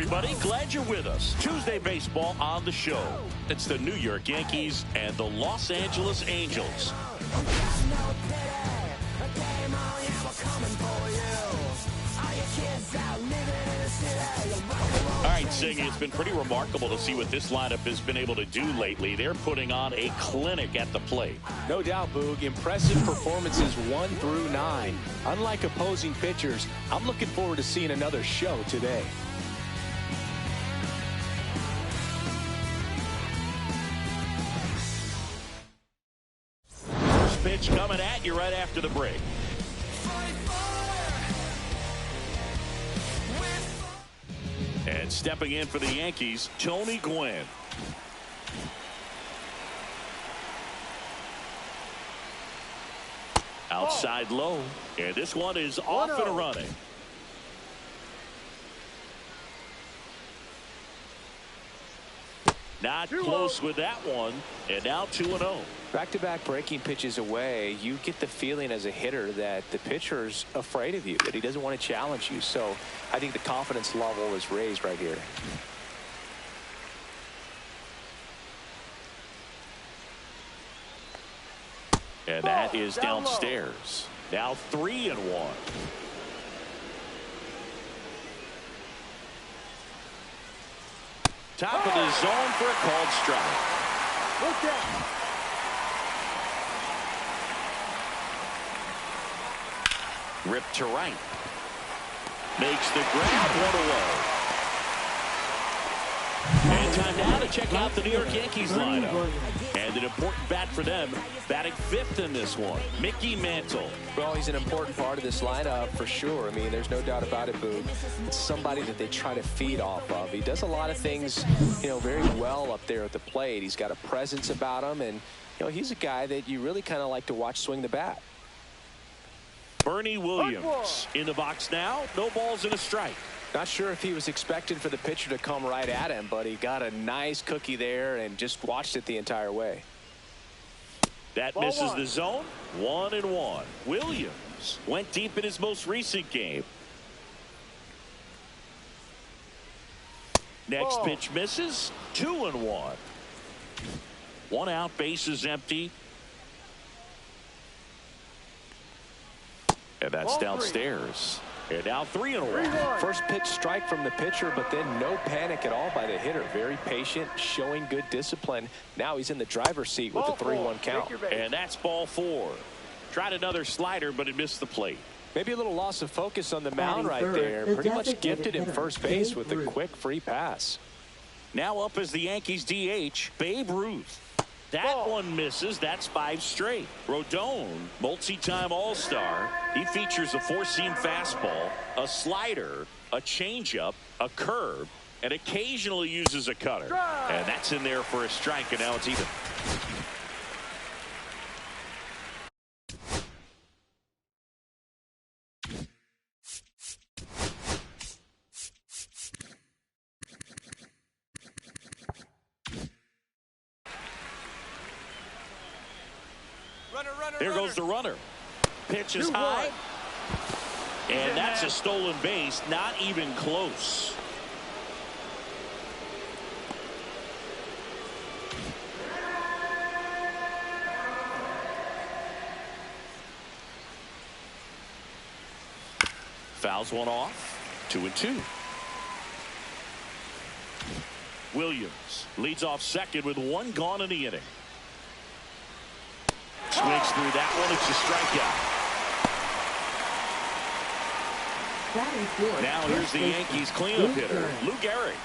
everybody. Glad you're with us. Tuesday baseball on the show. It's the New York Yankees and the Los Angeles Angels. All right, Sing, it's been pretty remarkable to see what this lineup has been able to do lately. They're putting on a clinic at the plate. No doubt, Boog. Impressive performances 1 through 9. Unlike opposing pitchers, I'm looking forward to seeing another show today. First pitch coming at you right after the break. And stepping in for the Yankees, Tony Gwynn. Outside low. And this one is off and running. Not close with that one. And now 2-0. Back-to-back breaking pitches away, you get the feeling as a hitter that the pitcher's afraid of you, that he doesn't want to challenge you. So I think the confidence level is raised right here. And that is downstairs. Now 3-1. Top of the zone for a called strike. Look out. Ripped to right. Makes the grab, 1 away. And time now to check out the New York Yankees lineup. And an important bat for them, batting 5th in this one, Mickey Mantle. Well, he's an important part of this lineup for sure. I mean, there's no doubt about it, Boog. It's somebody that they try to feed off of. He does a lot of things, very well up there at the plate. He's got a presence about him, and, he's a guy that you really kind of like to watch swing the bat. Bernie Williams in the box now. No balls and a strike. Not sure if he was expecting for the pitcher to come right at him, but he got a nice cookie there and just watched it the entire way. That misses the zone. 1-1. Williams went deep in his most recent game. Next pitch misses. 2-1. 1 out, bases empty. And that's downstairs. And now 3-1. First pitch strike from the pitcher, but then no panic at all by the hitter. Very patient, showing good discipline. Now he's in the driver's seat with the 3-1 count. And that's ball 4. Tried another slider, but it missed the plate. Maybe a little loss of focus on the mound right there. Pretty much gifted in first base with a quick free pass. Now up as the Yankees DH, Babe Ruth. That one misses. That's 5 straight. Rodon, multi-time All-Star. He features a 4-seam fastball, a slider, a changeup, a curve, and occasionally uses a cutter. And that's in there for a strike, and now it's even. There goes the runner. Pitch is high. And that's a stolen base. Not even close. Fouls one off. 2-2. Williams leads off second with 1 gone in the inning. Swings through that one. It's a strikeout. Now here's the Yankees cleanup hitter, Lou Gehrig.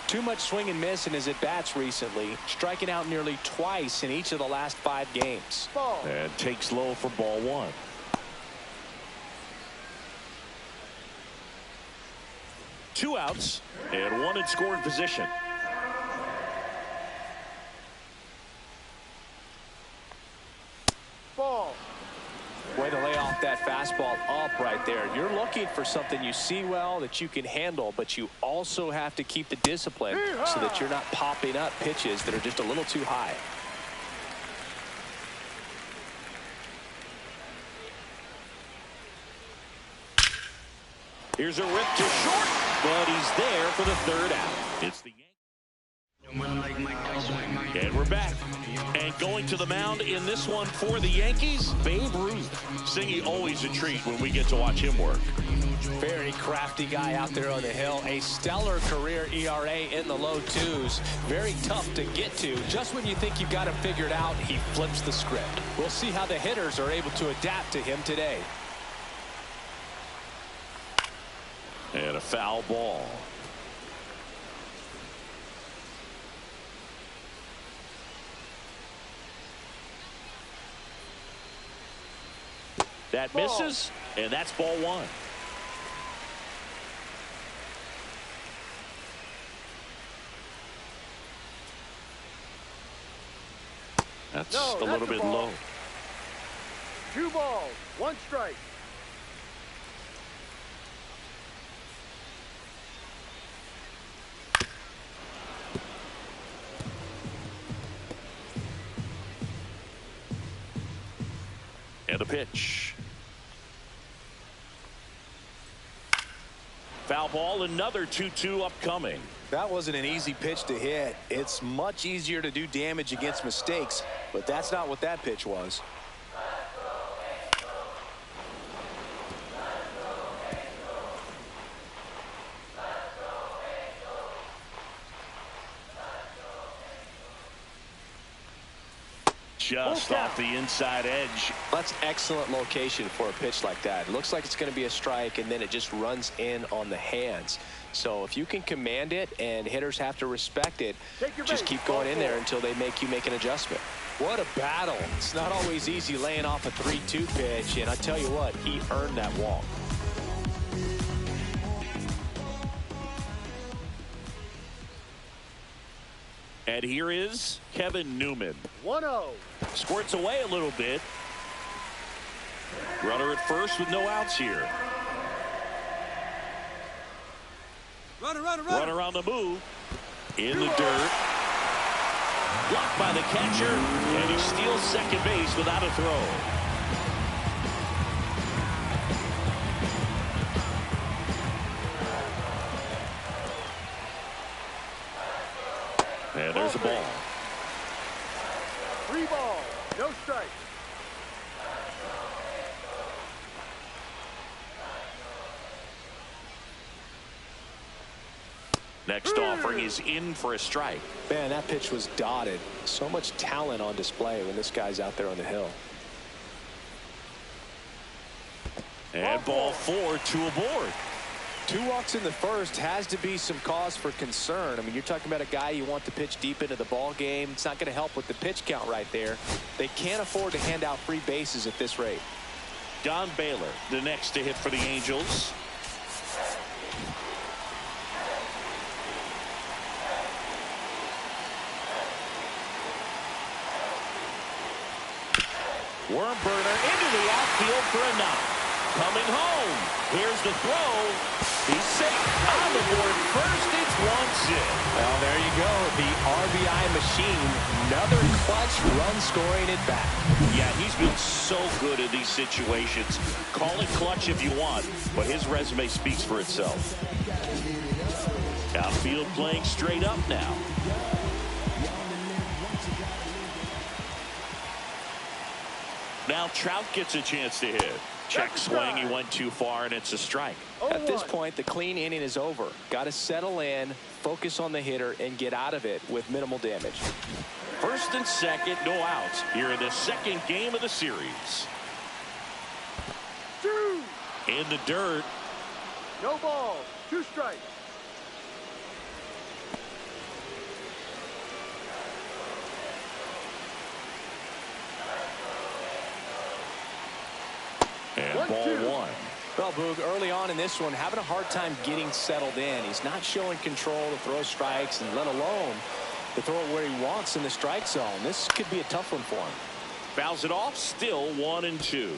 Too much swing and miss in his at-bats recently, striking out nearly twice in each of the last 5 games. And takes low for ball 1. Two outs and 1 in scoring position. Way to lay off that fastball up right there. You're looking for something you see well that you can handle, but you also have to keep the discipline so that you're not popping up pitches that are just a little too high. Here's a rip to short. but he's there for the third out. It's the and we're back. And going to the mound in this one for the Yankees, Babe Ruth. Singy, always a treat when we get to watch him work. Very crafty guy out there on the hill. A stellar career ERA in the low twos. Very tough to get to. Just when you think you've got him figured out, he flips the script. We'll see how the hitters are able to adapt to him today. And a foul ball. That misses, and that's ball one. That's a little bit low. 2 balls, 1 strike. And a pitch. Foul ball, another 2-2 upcoming. That wasn't an easy pitch to hit. It's much easier to do damage against mistakes, but that's not what that pitch was. Just off the inside edge. That's excellent location for a pitch like that. It looks like it's going to be a strike, and then it just runs in on the hands. So if you can command it and hitters have to respect it, just keep going in there until they make you make an adjustment. What a battle. It's not always easy laying off a 3-2 pitch, and I tell you what, he earned that walk. And here is Kevin Newman. 1-0. Squirts away a little bit. Runner at first with no outs here. Runner on the move. In the dirt. Blocked by the catcher. And he steals second base without a throw. And there's a ball. 3 balls, no strike. Next offering is in for a strike. Man, that pitch was dotted. So much talent on display when this guy's out there on the hill. And ball 4, 2 aboard. 2 walks in the first has to be some cause for concern. I mean, you're talking about a guy you want to pitch deep into the ball game. It's not going to help with the pitch count right there. They can't afford to hand out free bases at this rate. Don Baylor, the next to hit for the Angels. Worm burner into the outfield for a knock. Coming home. Here's the throw. He's safe on the board first. It's 1-0. Well, there you go. The RBI machine. Another clutch run scoring it back. Yeah, he's been so good in these situations. Call it clutch if you want, but his resume speaks for itself. Outfield playing straight up now. Now Trout gets a chance to hit. Check swing. He went too far, and it's a strike. At this point, the clean inning is over. Got to settle in, focus on the hitter, and get out of it with minimal damage. First and second, no outs here in the second game of the series. 2. In the dirt. No balls, 2 strikes. And ball 1. Well, Boog, early on in this one, having a hard time getting settled in. He's not showing control to throw strikes, and let alone to throw it where he wants in the strike zone. This could be a tough one for him. Fouls it off, still 1-2.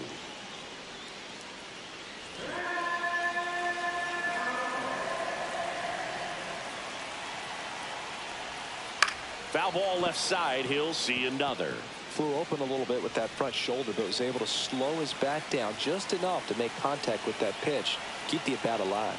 Foul ball left side. He'll see another. Flew open a little bit with that front shoulder, but was able to slow his bat down just enough to make contact with that pitch. Keep the at-bat alive.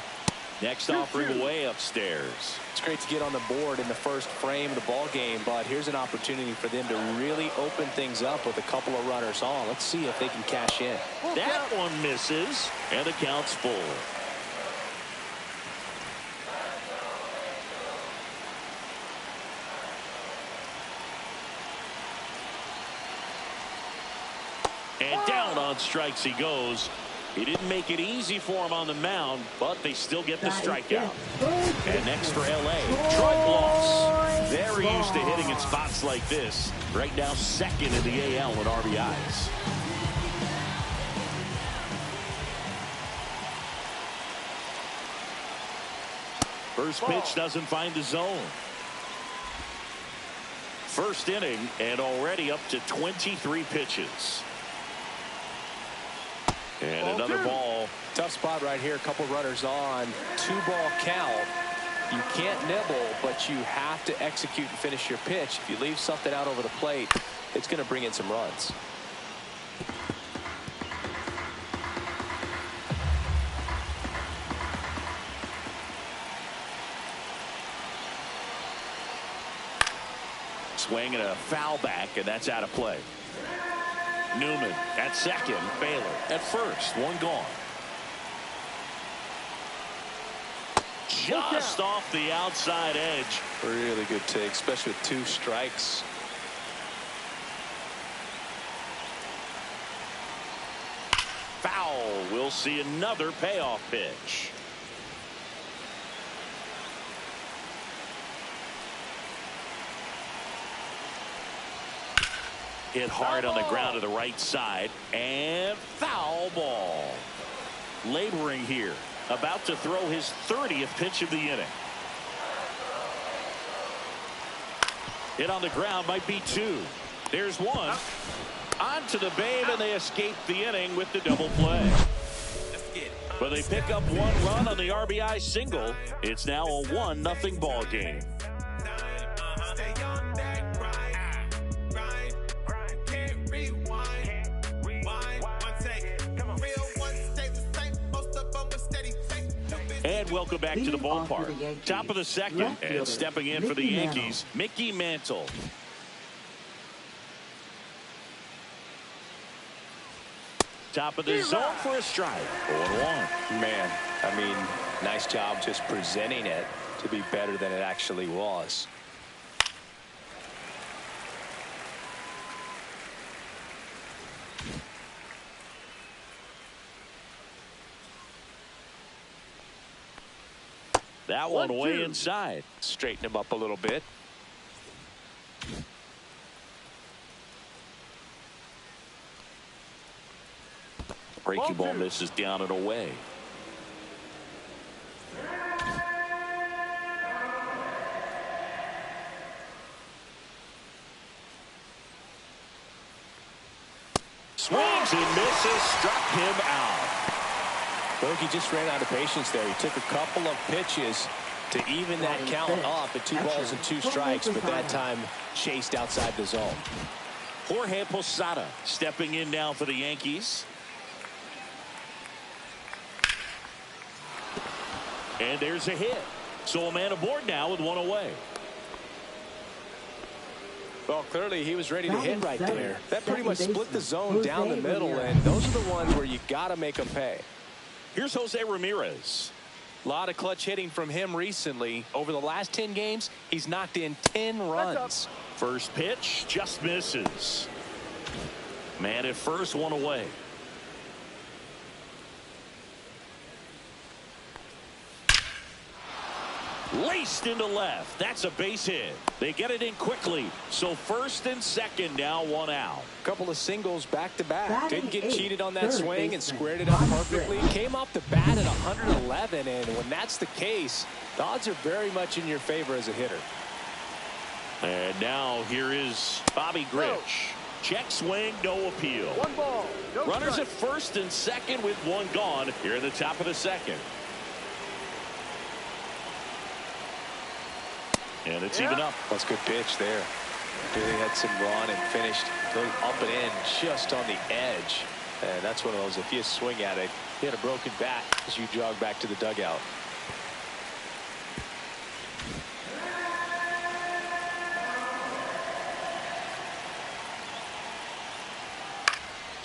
Next offering way upstairs. It's great to get on the board in the first frame of the ball game, but here's an opportunity for them to really open things up with a couple of runners on. Let's see if they can cash in. That one misses, and the count's full. And down on strikes he goes. He didn't make it easy for him on the mound, but they still get the strikeout. And next for L.A., Troy Loss. They're used to hitting in spots like this. Right now, second in the AL in RBIs. First pitch doesn't find the zone. First inning, and already up to 23 pitches. And another ball. Tough spot right here. A couple runners on. 2-ball count. You can't nibble, but you have to execute and finish your pitch. If you leave something out over the plate, it's going to bring in some runs. Swing and a foul back, and that's out of play. Newman at second, Baylor at first, one gone. Just off the outside edge. Really good take, especially with 2 strikes. Foul. We'll see another payoff pitch. Hit hard on the ground to the right side, and foul ball. Laboring here, about to throw his 30th pitch of the inning. Hit on the ground, might be 2. There's 1. On to the Babe, and they escape the inning with the double play. But they pick up 1 run on the RBI single. It's now a 1-0 ball game. And welcome back to the ballpark. Top of the second, and stepping in for the Yankees, Mickey Mantle. Top of the zone for a strike. 0-1. Man, I mean, nice job just presenting it to be better than it actually was. That one way inside. Straighten him up a little bit. Breaking ball misses down and away. Swings and misses, struck him out. Bogey just ran out of patience there. He took a couple of pitches to even that count up at 2 balls and 2 strikes, but that time chased outside the zone. Jorge Posada stepping in now for the Yankees. And there's a hit. So a man aboard now with 1 away. Well, clearly he was ready to hit right there. That pretty much split the zone down the middle, and those are the ones where you got to make them pay. Here's Jose Ramirez. A lot of clutch hitting from him recently. Over the last 10 games, he's knocked in 10 runs. First pitch just misses. Man at first, 1 away. Laced into left. That's a base hit. They get it in quickly. So first and second, now 1 out. Couple of singles back to back. Didn't get cheated on that swing and squared it up perfectly. Came off the bat at 111, and when that's the case, the odds are very much in your favor as a hitter. And now here is Bobby Grich. Check swing, no appeal. 1 ball, no Runners strike. at first and second with 1 gone here in the top of the second. And it's even up. That's a good pitch there. Really had some run and finished up and in just on the edge. And that's one of those, if you swing at it, you had a broken bat as you jog back to the dugout.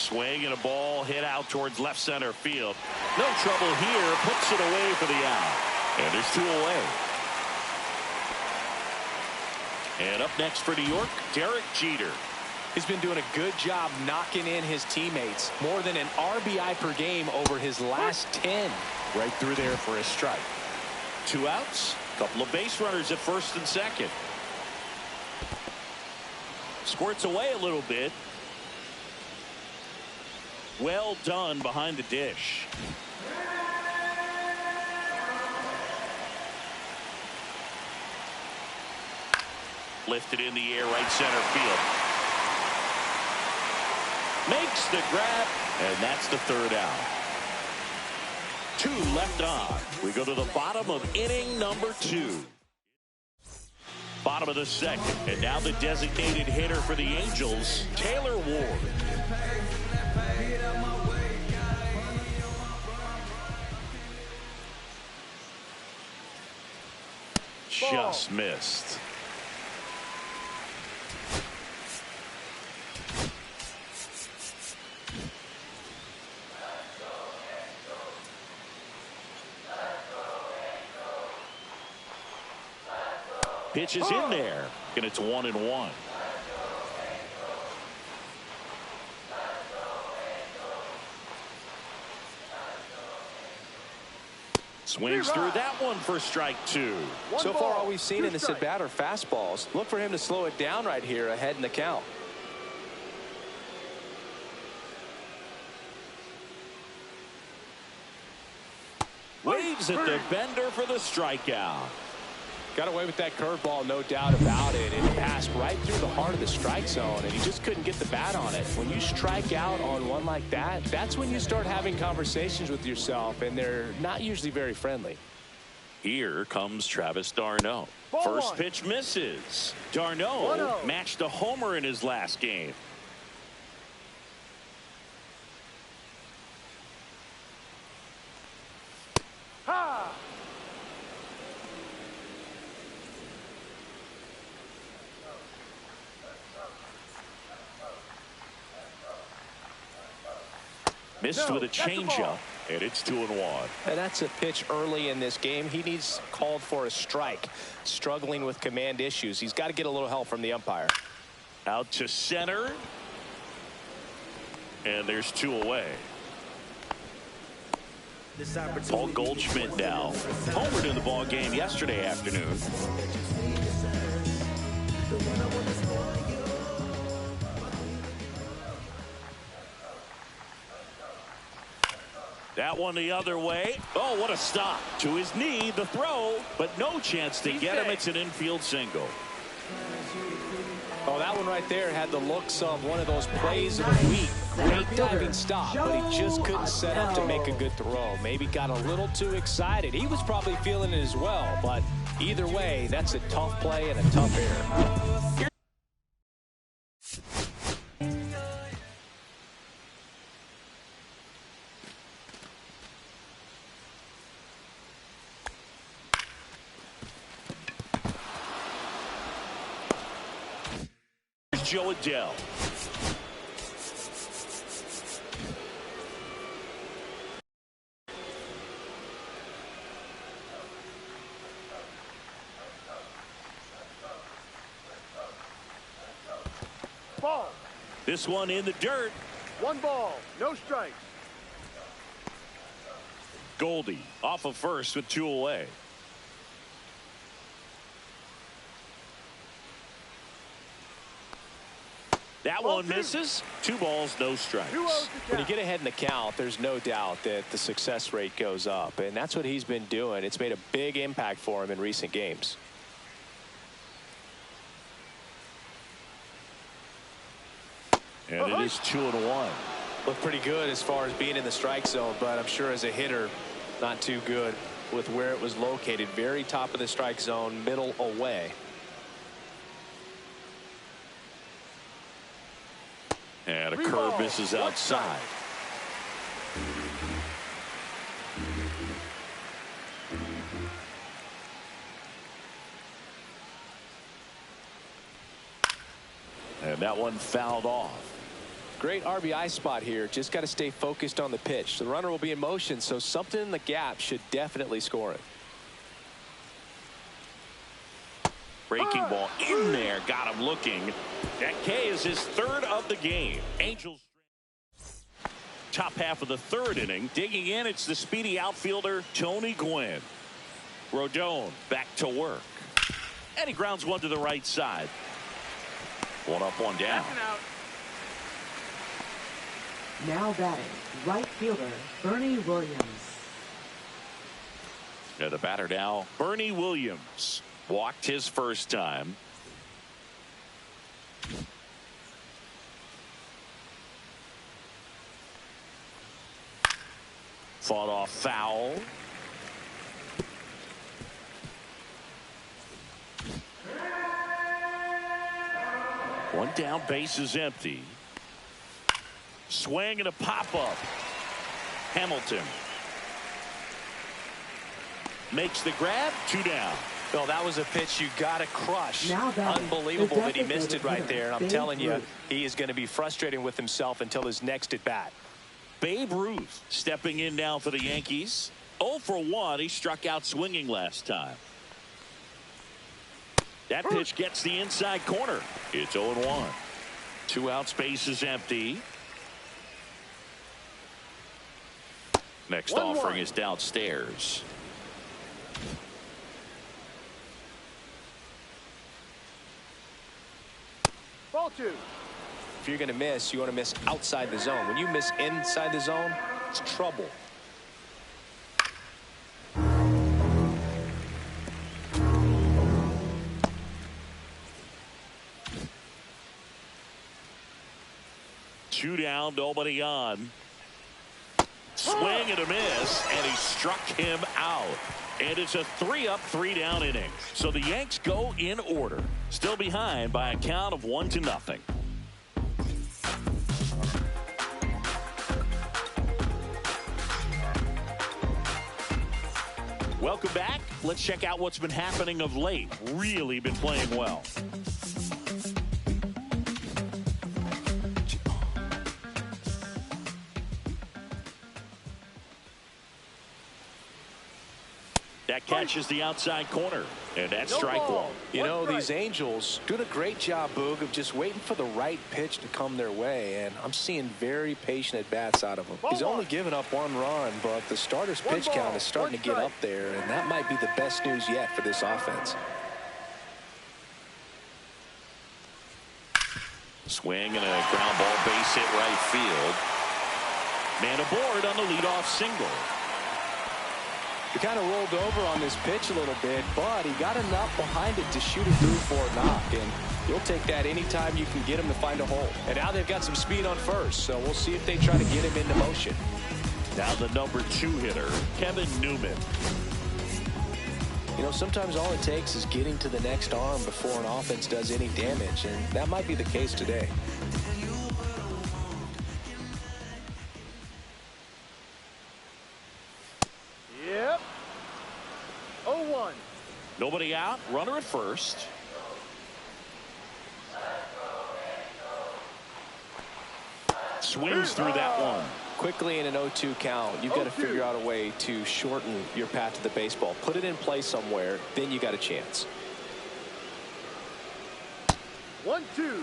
Swing and a ball hit out towards left center field. No trouble here. Puts it away for the out. And there's 2 away. And up next for New York, Derek Jeter. He's been doing a good job knocking in his teammates. More than an RBI per game over his last 10. Right through there for a strike. 2 outs. Couple of base runners at first and second. Squirts away a little bit. Well done behind the dish. Lifted in the air, right center field. Makes the grab, and that's the 3rd out. 2 left on. We go to the bottom of inning number 2. Bottom of the 2nd, and now the designated hitter for the Angels, Taylor Ward. Just missed. Pitch is in there, and it's 1-1. Swings through that one for strike 2. So far, all we've seen in this at bat are fastballs. Look for him to slow it down right here ahead in the count. Waves at the bender for the strikeout. Got away with that curveball, no doubt about it. It passed right through the heart of the strike zone, and he just couldn't get the bat on it. When you strike out on one like that, that's when you start having conversations with yourself, and they're not usually very friendly. Here comes Travis d'Arnaud. First pitch misses. d'Arnaud matched a homer in his last game. Ha! Missed with a changeup, and it's 2-1. And that's a pitch early in this game. He needs called for a strike. Struggling with command issues. He's got to get a little help from the umpire. Out to center. And there's 2 away. Paul Goldschmidt now homered in the ball game yesterday afternoon. That one the other way. Oh, what a stop. To his knee, the throw, but no chance to get him. It's an infield single. Oh, that one right there had the looks of one of those plays of the week. Great diving stop, but he just couldn't set up to make a good throw. Maybe got a little too excited. He was probably feeling it as well, but either way, that's a tough play and a tough error. Joe Adele. Ball. This one in the dirt. 1 ball, no strikes. Goldie off of first with 2 away. That one misses. 2 balls, no strikes. When you get ahead in the count, there's no doubt that the success rate goes up, and that's what he's been doing. It's made a big impact for him in recent games. And it is 2-1. Looked pretty good as far as being in the strike zone, but I'm sure as a hitter, not too good with where it was located. Very top of the strike zone, middle away. And a curve misses outside. And that one fouled off. Great RBI spot here. Just got to stay focused on the pitch. The runner will be in motion, so something in the gap should definitely score it. Breaking ball in there. Got him looking. That K is his third of the game. Angels. Top half of the third inning. Digging in, it's the speedy outfielder, Tony Gwynn. Rodon back to work. And he grounds one to the right side. One up, one down. Now batting, right fielder, Bernie Williams. And the batter now, Bernie Williams. Walked his first time. Fought off foul. One down, base is empty. Swing and a pop-up. Hamilton makes the grab. 2 down. Well, that was a pitch you got to crush. Unbelievable that he missed it right there. And I'm telling you, he is going to be frustrated with himself until his next at bat. Babe Ruth stepping in now for the Yankees. 0 for 1. He struck out swinging last time. That pitch gets the inside corner. It's 0-1. 2 outs, base is empty. Next offering is downstairs. Ball 2. If you're going to miss, you want to miss outside the zone. When you miss inside the zone, it's trouble. Two down, nobody on. Swing and a miss, and he struck him out. And it's a 3-up, 3-down inning. So the Yanks go in order. Still behind by a count of 1-0. Welcome back. Let's check out what's been happening of late. Really been playing well. That catches the outside corner, and that's strike one. You know, these Angels doing a great job, Boog, of just waiting for the right pitch to come their way, and I'm seeing very patient at-bats out of him. He's only given up 1 run, but the starter's pitch count is starting to get up there, and that might be the best news yet for this offense. Swing and a ground ball, base hit right field. Man aboard on the leadoff single. He kind of rolled over on this pitch a little bit, but he got enough behind it to shoot it through for a knock, and you'll take that anytime you can get him to find a hole. And now they've got some speed on first, so we'll see if they try to get him into motion. Now the number 2 hitter, Kevin Newman. You know, sometimes all it takes is getting to the next arm before an offense does any damage, and that might be the case today. Yep. 0-1. Nobody out. Runner at first. Swings through that one. Quickly in an 0-2 count, you've got to figure out a way to shorten your path to the baseball. Put it in play somewhere, then you got a chance. 1-2.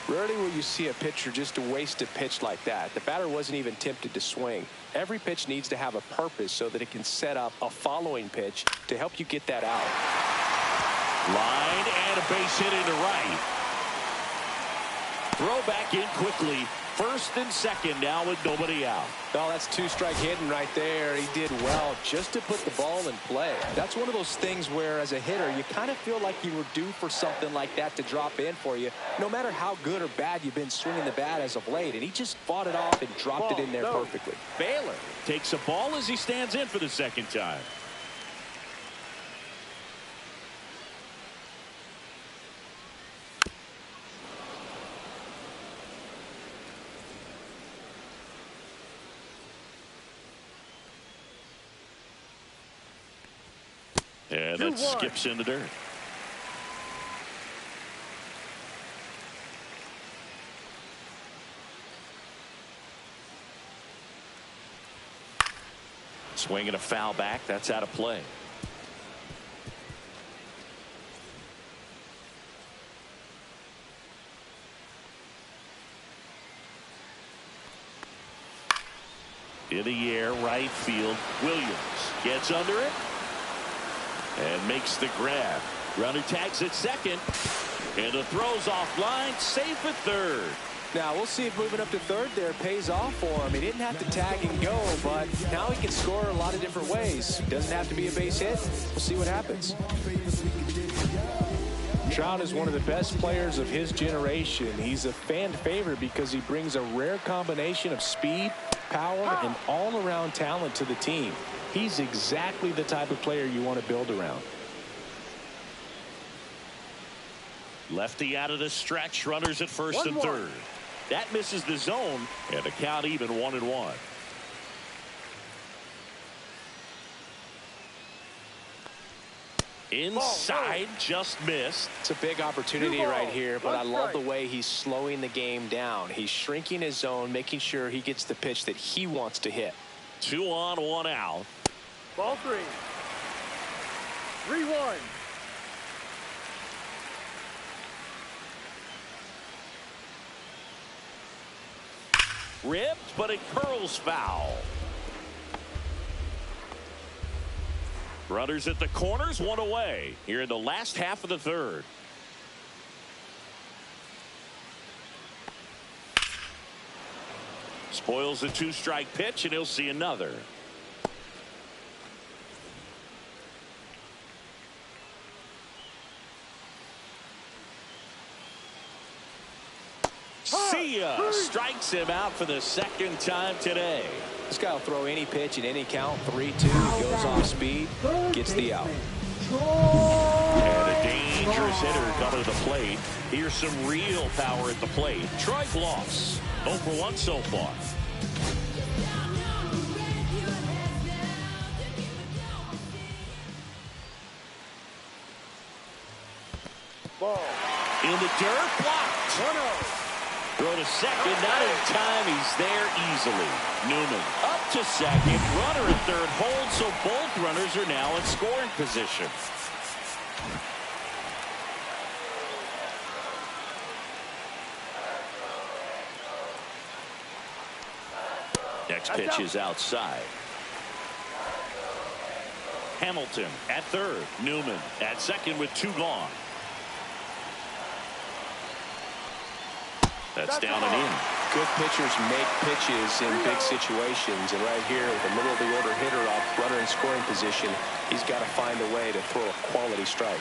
Rarely will you see a pitcher just waste a pitch like that. The batter wasn't even tempted to swing. Every pitch needs to have a purpose so that it can set up a following pitch to help you get that out. Line and a base hit into right. Throw back in quickly. First and second now with nobody out. Well, that's 2-strike hitting right there. He did well just to put the ball in play. That's one of those things where, as a hitter, you kind of feel like you were due for something like that to drop in for you, no matter how good or bad you've been swinging the bat as of late. And he just fought it off and dropped it in there perfectly. Baylor takes a ball as he stands in for the second time. And that skips in the dirt. Swing and a foul back. That's out of play. In the air, right field. Williams gets under it and makes the grab. Runner tags at second, and the throw's offline, safe at third. Now we'll see if moving up to third there pays off for him. He didn't have to tag and go, but now he can score a lot of different ways. Doesn't have to be a base hit. We'll see what happens. Trout is one of the best players of his generation. He's a fan favorite because he brings a rare combination of speed, power, and all-around talent to the team. He's exactly the type of player you want to build around. Lefty out of the stretch. Runners at first and third. That misses the zone, and the count even 1-1. Inside, just missed. It's a big opportunity right here, but I love the way he's slowing the game down. He's shrinking his zone, making sure he gets the pitch that he wants to hit. 2 on, 1 out. Ball 3. 3-1. Ripped, but it curls foul. Runners at the corners, 1 away here in the last half of the third. Spoils the 2-strike pitch, and he'll see another. See ya! Strikes him out for the second time today. This guy will throw any pitch at any count. 3-2. He goes off speed, gets the out. And a dangerous hitter coming to the plate. Here's some real power at the plate. Troy Gloss, 0 for 1 so far. Ball. In the dirt, blocked. 1-0. Throw to second, not in time. He's there easily. Newman up to second. Runner at third holds, so both runners are now in scoring position. Next pitch is outside. Hamilton at third. Newman at second with 2 gone. That's down and in. Good pitchers make pitches in big situations, and right here, the middle of the order hitter up, runner in scoring position, he's got to find a way to throw a quality strike.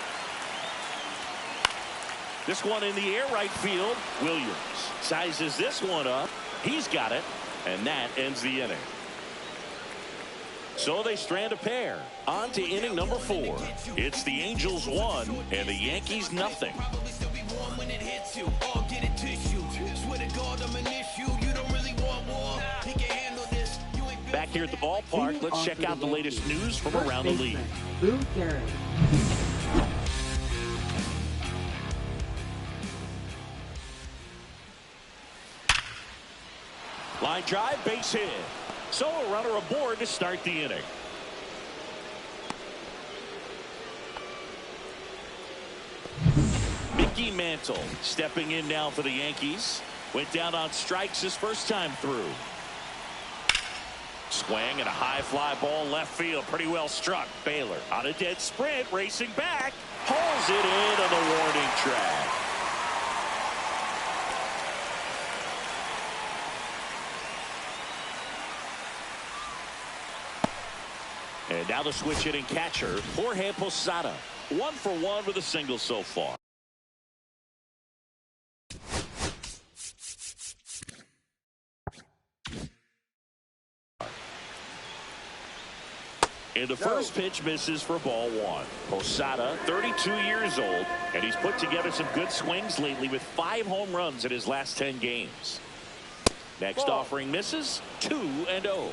This one in the air, right field. Williams sizes this one up. He's got it, and that ends the inning. So they strand a pair. On to inning number 4. It's the Angels 1 and the Yankees nothing. Back here at the ballpark, let's check out the latest news from around the league. Line drive, base hit. So a runner aboard to start the inning. Mickey Mantle stepping in now for the Yankees. Went down on strikes his first time through. Swing and a high fly ball left field. Pretty well struck. Baylor on a dead sprint, racing back. Pulls it in on the warning track. And now the switch hitting catcher, Jorge Posada. 1 for 1 with a single so far. And the first pitch misses for ball 1. Posada, 32 years old, and he's put together some good swings lately with 5 home runs in his last 10 games. Next offering misses, 2-0.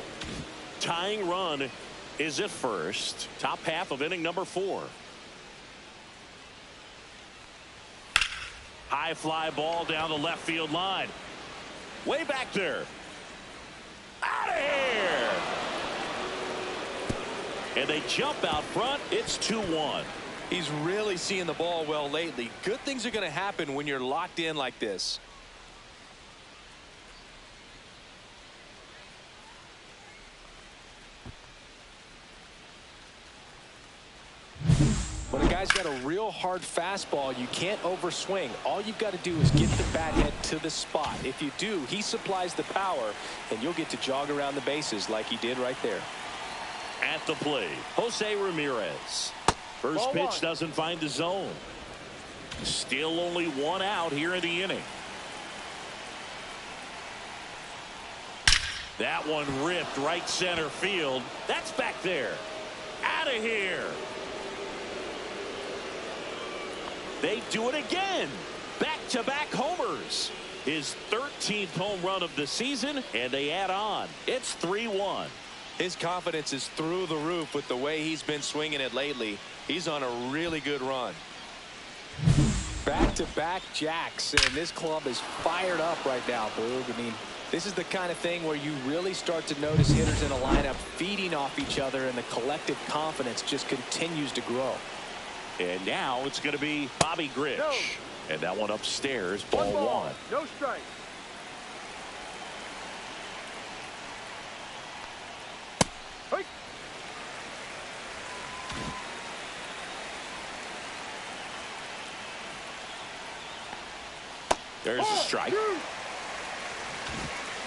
Tying run is at first. Top half of inning number 4. High fly ball down the left field line. Way back there. Out of here. And they jump out front. It's 2-1. He's really seeing the ball well lately. Good things are going to happen when you're locked in like this. When a guy's got a real hard fastball, you can't overswing. All you've got to do is get the bat head to the spot. If you do, he supplies the power, and you'll get to jog around the bases like he did right there. At the plate, Jose Ramirez. First Ball pitch one. doesn't find the zone. Still only one out here in the inning. That one ripped right center field. That's back there. Out of here. They do it again. Back-to-back homers. His 13th home run of the season, and they add on. It's 3-1. His confidence is through the roof with the way he's been swinging it lately. He's on a really good run. Back-to-back jacks, and this club is fired up right now, Boog. I mean, this is the kind of thing where you really start to notice hitters in a lineup feeding off each other, and the collective confidence just continues to grow. And now it's going to be Bobby Grich. No. And that one upstairs, ball one. No strike. Hey. There's a strike. Two.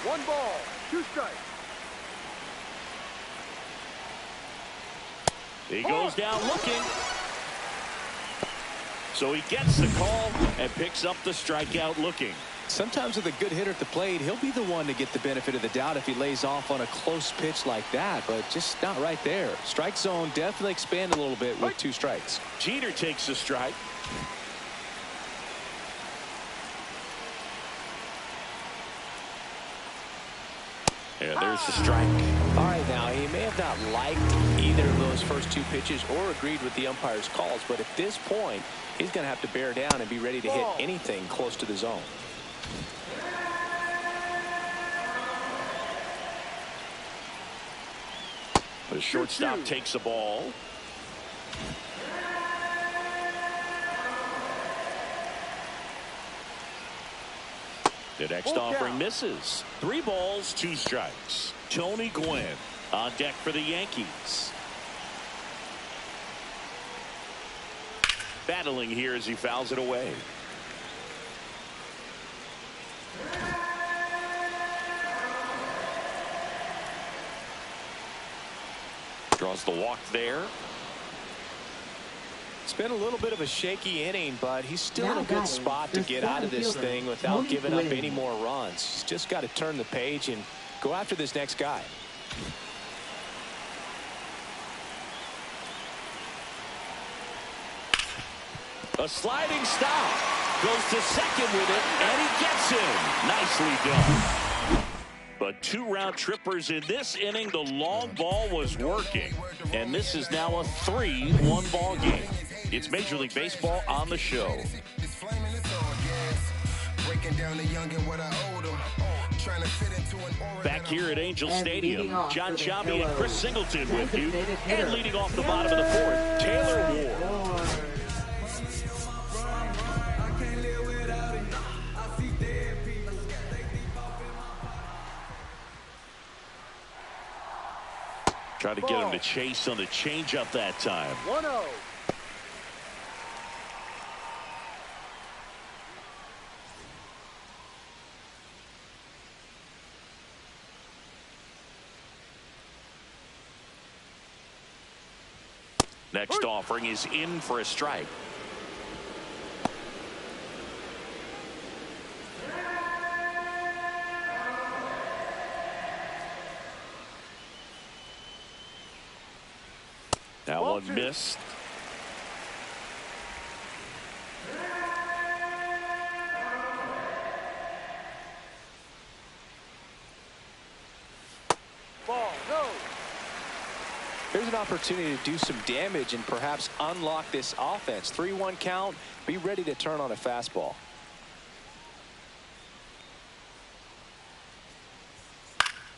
One ball, 2 strikes. He goes down looking. So he gets the call and picks up the strikeout looking. Sometimes with a good hitter at the plate, he'll be the one to get the benefit of the doubt if he lays off on a close pitch like that, but just not right there. Strike zone definitely expanded a little bit with 2 strikes. Jeter takes the strike. And there's the strike. All right, now, he may have not liked either of those first 2 pitches or agreed with the umpire's calls, but at this point, he's going to have to bear down and be ready to hit anything close to the zone. The shortstop takes the ball. The next offering misses. 3 balls, 2 strikes. Tony Gwynn on deck for the Yankees. Battling here as he fouls it away. Draws the walk there. It's been a little bit of a shaky inning, but he's still in a good spot to get out of this thing without giving up any more runs. He's just got to turn the page and go after this next guy. A sliding stop. Goes to second with it, and he gets him. Nicely done. But 2 round trippers in this inning. The long ball was working. And this is now a 3-1 ball game. It's Major League Baseball on the show. Back here at Angel Stadium, John Sciambi and Chris Singleton with you. And leading off the bottom of the 4th, Taylor Ward. Trying to get him to chase on the changeup that time. 1-0. Next offering is in for a strike. That one missed. Ball, no. Here's an opportunity to do some damage and perhaps unlock this offense. 3-1 count. Be ready to turn on a fastball.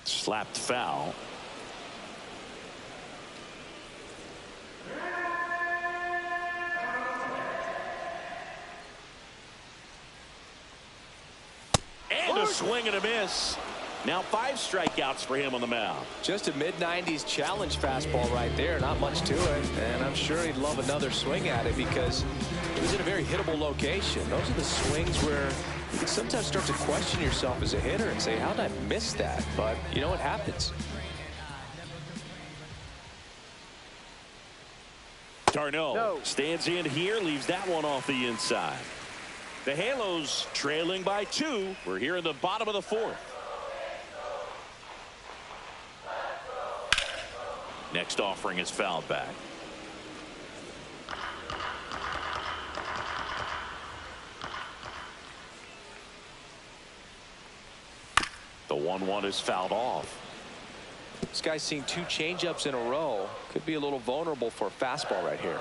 Slapped foul. swing and a miss. Now 5 strikeouts for him on the mound. Just a mid-90s challenge fastball right there. Not much to it. And I'm sure he'd love another swing at it because it was in a very hittable location. Those are the swings where you can sometimes start to question yourself as a hitter and say, how did I miss that? But you know what happens. Darno stands in here, leaves that one off the inside. The Halos trailing by 2. We're here in the bottom of the 4th. Next offering is fouled back. The 1-1 is fouled off. This guy's seen 2 changeups in a row. Could be a little vulnerable for a fastball right here.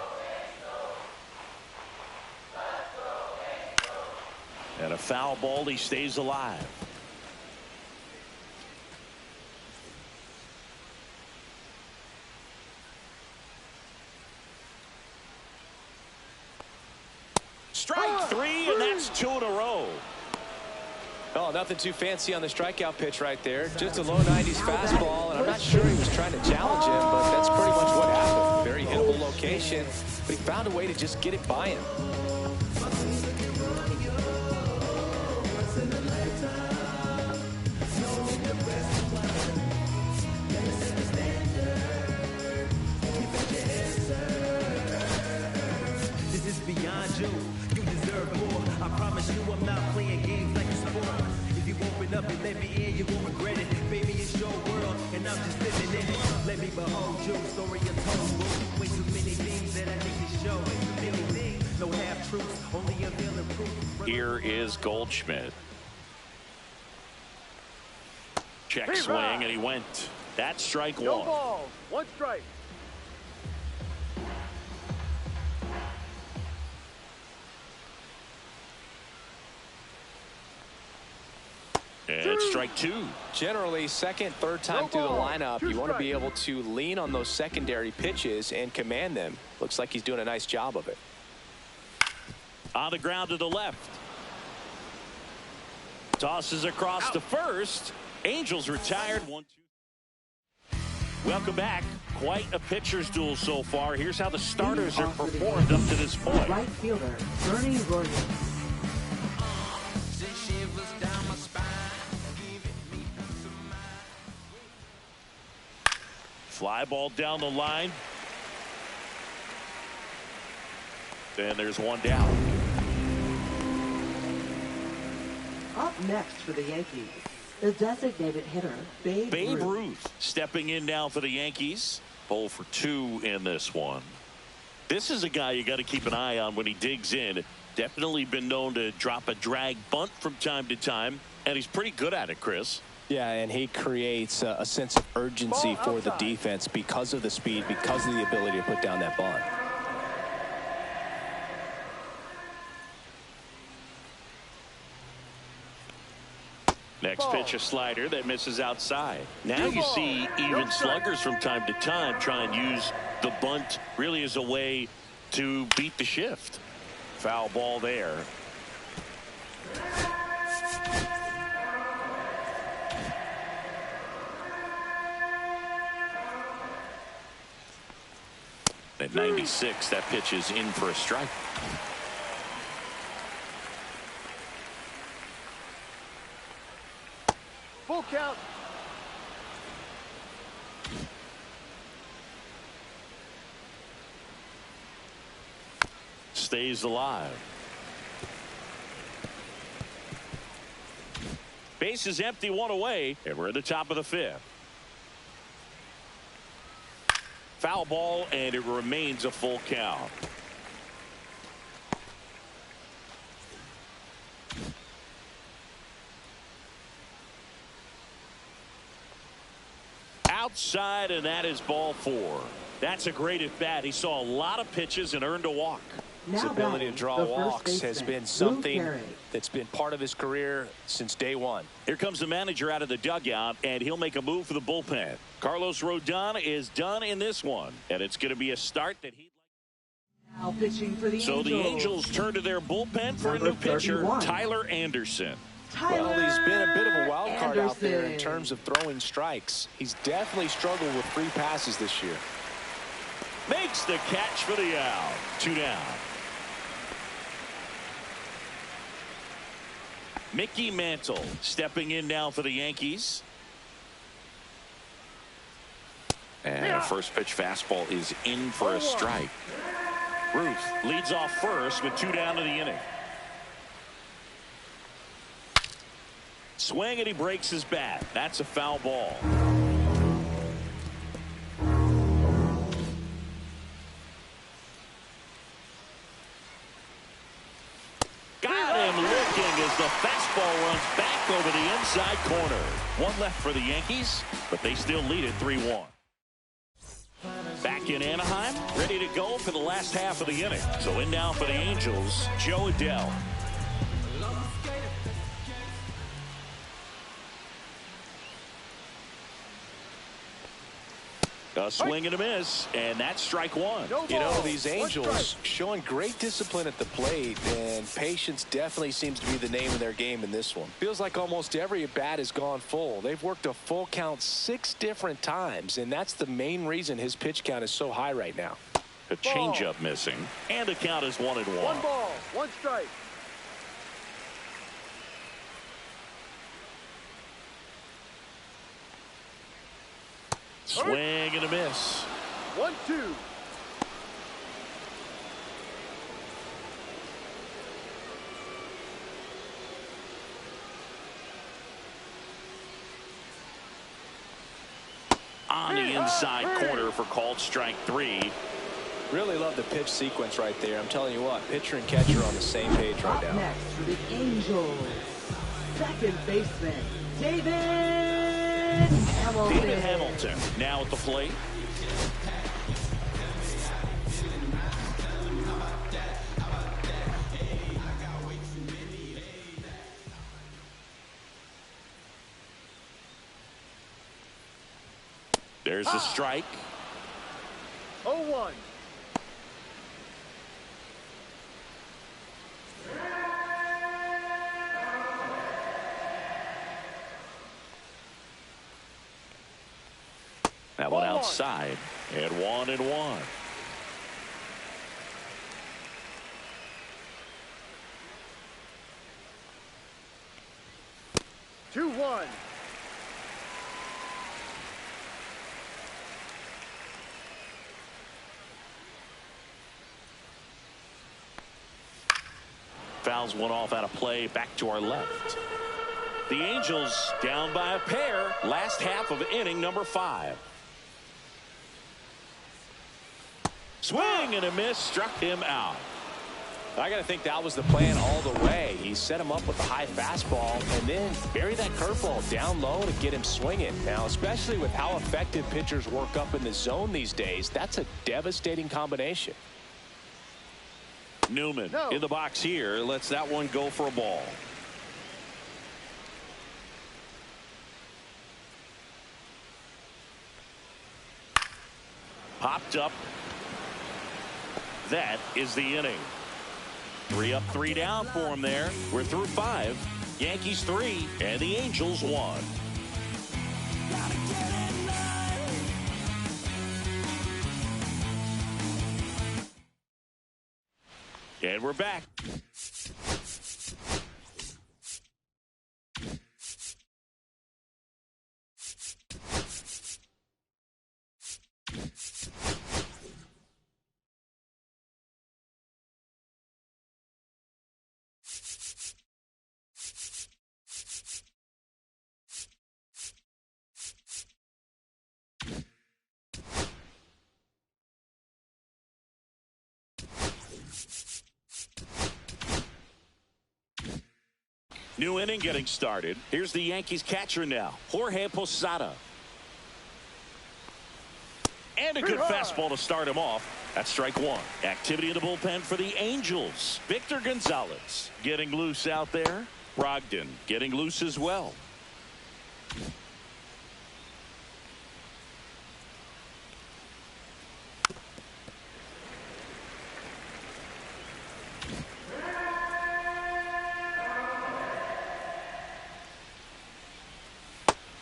And a foul ball, he stays alive. Strike 3, and that's 2 in a row. Oh, nothing too fancy on the strikeout pitch right there. Just a low 90s fastball, and I'm not sure he was trying to challenge him, but that's pretty much what happened. Very hittable location, but he found a way to just get it by him. This is beyond you. You deserve more. I promise you I'm not playing games like a sport. If you open up and let me in, you won't regret it. Baby, it's your world, and I'm just living in it. Let me behold you, story untold. Way too many things that I need to show. Many things, no half truths, only unveiling proof. Here is Goldschmidt. Check swing, and he went. That's strike 1. No ball. 1 strike. And strike 2. Generally, second, third time through the lineup, you want to be able to lean on those secondary pitches and command them. Looks like he's doing a nice job of it. On the ground to the left. Tosses across to first. Angels retired. 1-2. Welcome back. Quite a pitcher's duel so far. Here's how the starters are performed up to this point. Right fielder, Bernie Williams. Fly ball down the line. And there's one down. Up next for the Yankees, the designated hitter, Babe Ruth stepping in now for the Yankees. 0 for 2 in this one. This is a guy you got to keep an eye on when he digs in. Definitely been known to drop a drag bunt from time to time, and he's pretty good at it, Chris. Yeah, and he creates a sense of urgency for the defense because of the speed, because of the ability to put down that bunt. Next pitch, a slider that misses outside. Now you see even sluggers from time to time try and use the bunt really as a way to beat the shift. Foul ball there. At 96, that pitch is in for a strike. Full count. Stays alive. Base is empty, 1 away, and we're at the top of the 5th. Foul ball, and it remains a full count. Outside, and that is ball 4. That's a great at bat. He saw a lot of pitches and earned a walk. His ability to draw walks has been something that's been part of his career since day one. Here comes the manager out of the dugout, and he'll make a move for the bullpen. Carlos Rodon is done in this one, and it's going to be a start that he'd like. Now pitching for the So Angels. the Angels turn to their bullpen for a new pitcher, Tyler Anderson. Well, he's been a bit of a wild card out there in Anderson. terms of throwing strikes. He's definitely struggled with free passes this year. Makes the catch for the out. 2 down. Mickey Mantle stepping in now for the Yankees. And a first pitch fastball is in for a strike. Ruth leads off first with 2 down to the inning. Swing and he breaks his bat. That's a foul ball. Got him looking as the fastball runs back over the inside corner. 1 left for the Yankees, but they still lead it 3-1. Back in Anaheim, ready to go for the last half of the inning. So in now for the Angels, Joe Adell. A swing and a miss, and that's strike 1. You know, these Angels showing great discipline at the plate, and patience definitely seems to be the name of their game in this one. Feels like almost every at bat has gone full. They've worked a full count 6 different times, and that's the main reason his pitch count is so high right now. A changeup missing, and the count is 1-1. 1 ball, 1 strike. Swing and a miss. 1-2. On the inside corner for called strike 3. Really love the pitch sequence right there. I'm telling you what, pitcher and catcher are on the same page right Up now. next for the Angels, second baseman, David Hamilton. David Hamilton now at the plate. There's a strike. 0-1. That one outside, and 1-1. 2-1. Fouls one off out of play. Back to our left. The Angels down by a pair. Last half of inning number 5. Swing and a miss. Struck him out. I got to think that was the plan all the way. He set him up with a high fastball and then bury that curveball down low to get him swinging. Now, especially with how effective pitchers work up in the zone these days, that's a devastating combination. Newman in the box here. Lets that one go for a ball. Popped up. That is the inning. 3 up, 3 down for him there. We're through 5. Yankees 3 and the Angels 1. And we're back. New inning getting started. Here's the Yankees catcher now, Jorge Posada. And a good fastball to start him off. That's strike 1. Activity in the bullpen for the Angels. Victor Gonzalez getting loose out there. Brogdon getting loose as well.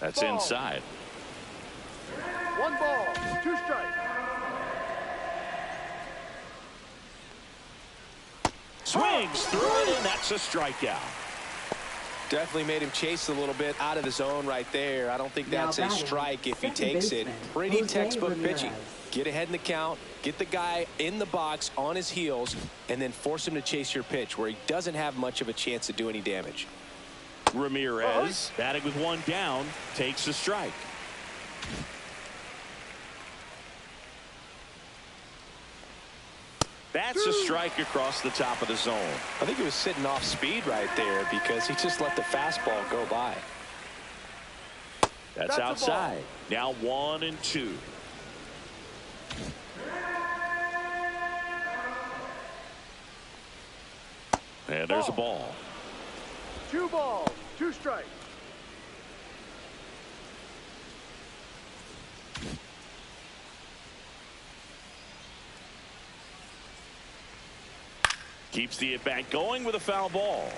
That's Ball. inside. 1 ball, 2 strikes. Swings through it, and that's a strikeout. Definitely made him chase a little bit out of the zone right there. I don't think that's a strike if he takes it. Pretty textbook pitching. Get ahead in the count, get the guy in the box on his heels, and then force him to chase your pitch where he doesn't have much of a chance to do any damage. Ramirez, batting with 1 down, takes a strike. That's a strike across the top of the zone. I think he was sitting off speed right there because he just let the fastball go by. That's outside. Now 1-2. And there's a ball. 2 balls, 2 strikes. Keeps the at-bat going with a foul ball.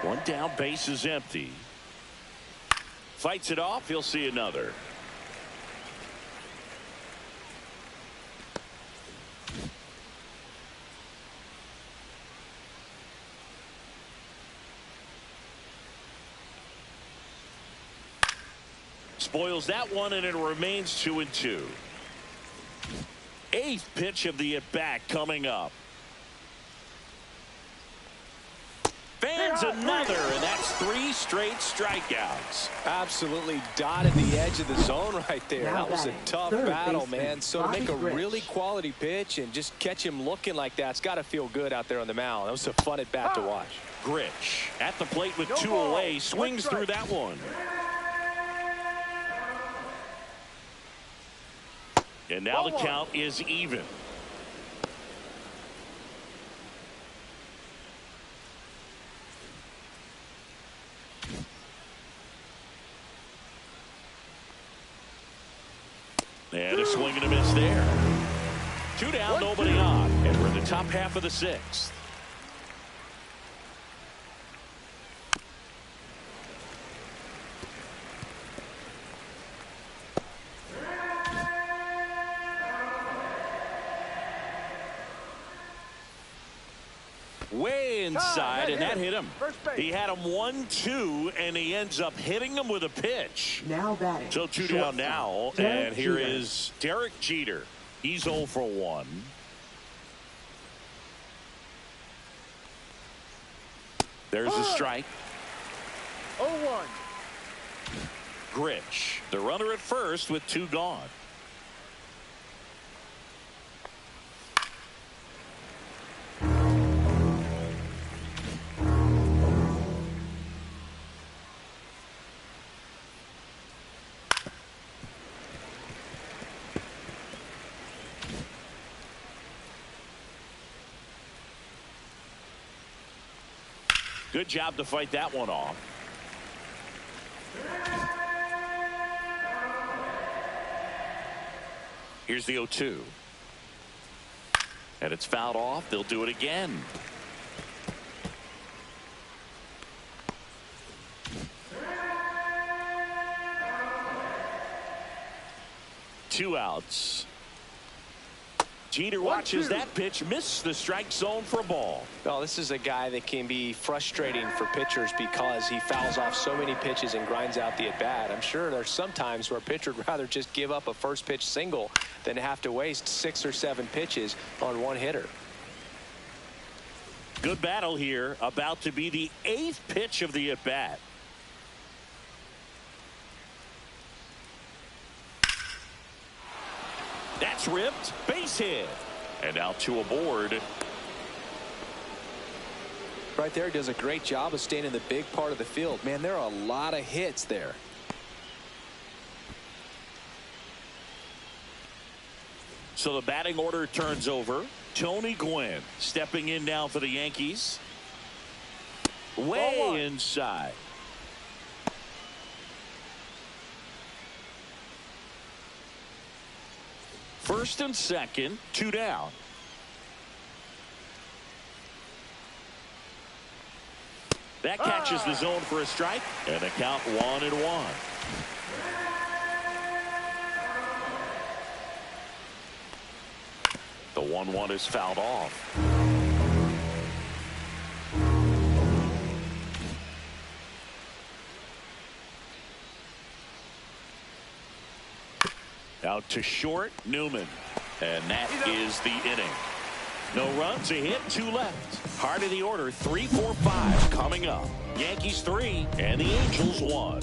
One down, base is empty. Fights it off, he'll see another. Spoils that one, and it remains 2-2. 8th pitch of the at-bat coming up. Fans another, and that's 3 straight strikeouts. Absolutely dotted the edge of the zone right there. That was a tough battle, man. So to make a really quality pitch and just catch him looking like that, it's got to feel good out there on the mound. That was a fun at-bat to watch. Grich at the plate with 2 away, swings through that one. And now the count is even. And a swing and a miss there. 2 down, nobody on. And we're in the top half of the 6th. Way inside, and that hit him. He had him 1-2, and he ends up hitting him with a pitch. Now batting. So 2 down now, and here is Derek Jeter. He's 0 for 1. There's a strike. 0-1. Grich, the runner at first with 2 gone. Good job to fight that one off. Here's the 0-2. And it's fouled off. They'll do it again. Two outs. Jeter watches that pitch, miss the strike zone for a ball. Well, this is a guy that can be frustrating for pitchers because he fouls off so many pitches and grinds out the at-bat. I'm sure there's some times where a pitcher would rather just give up a first pitch single than have to waste 6 or 7 pitches on one hitter. Good battle here, about to be the 8th pitch of the at-bat. That's ripped, base hit, and now 2 aboard. Right there, does a great job of staying in the big part of the field. Man, there are a lot of hits there. So the batting order turns over. Tony Gwynn stepping in now for the Yankees. Way inside. First and second, 2 down. That catches the zone for a strike, and the count 1-1. The 1-1 is fouled off. Out to short, Newman. And that is the inning. No runs, a hit, 2 left. Heart of the order, 3, 4, 5 coming up. Yankees 3 and the Angels 1.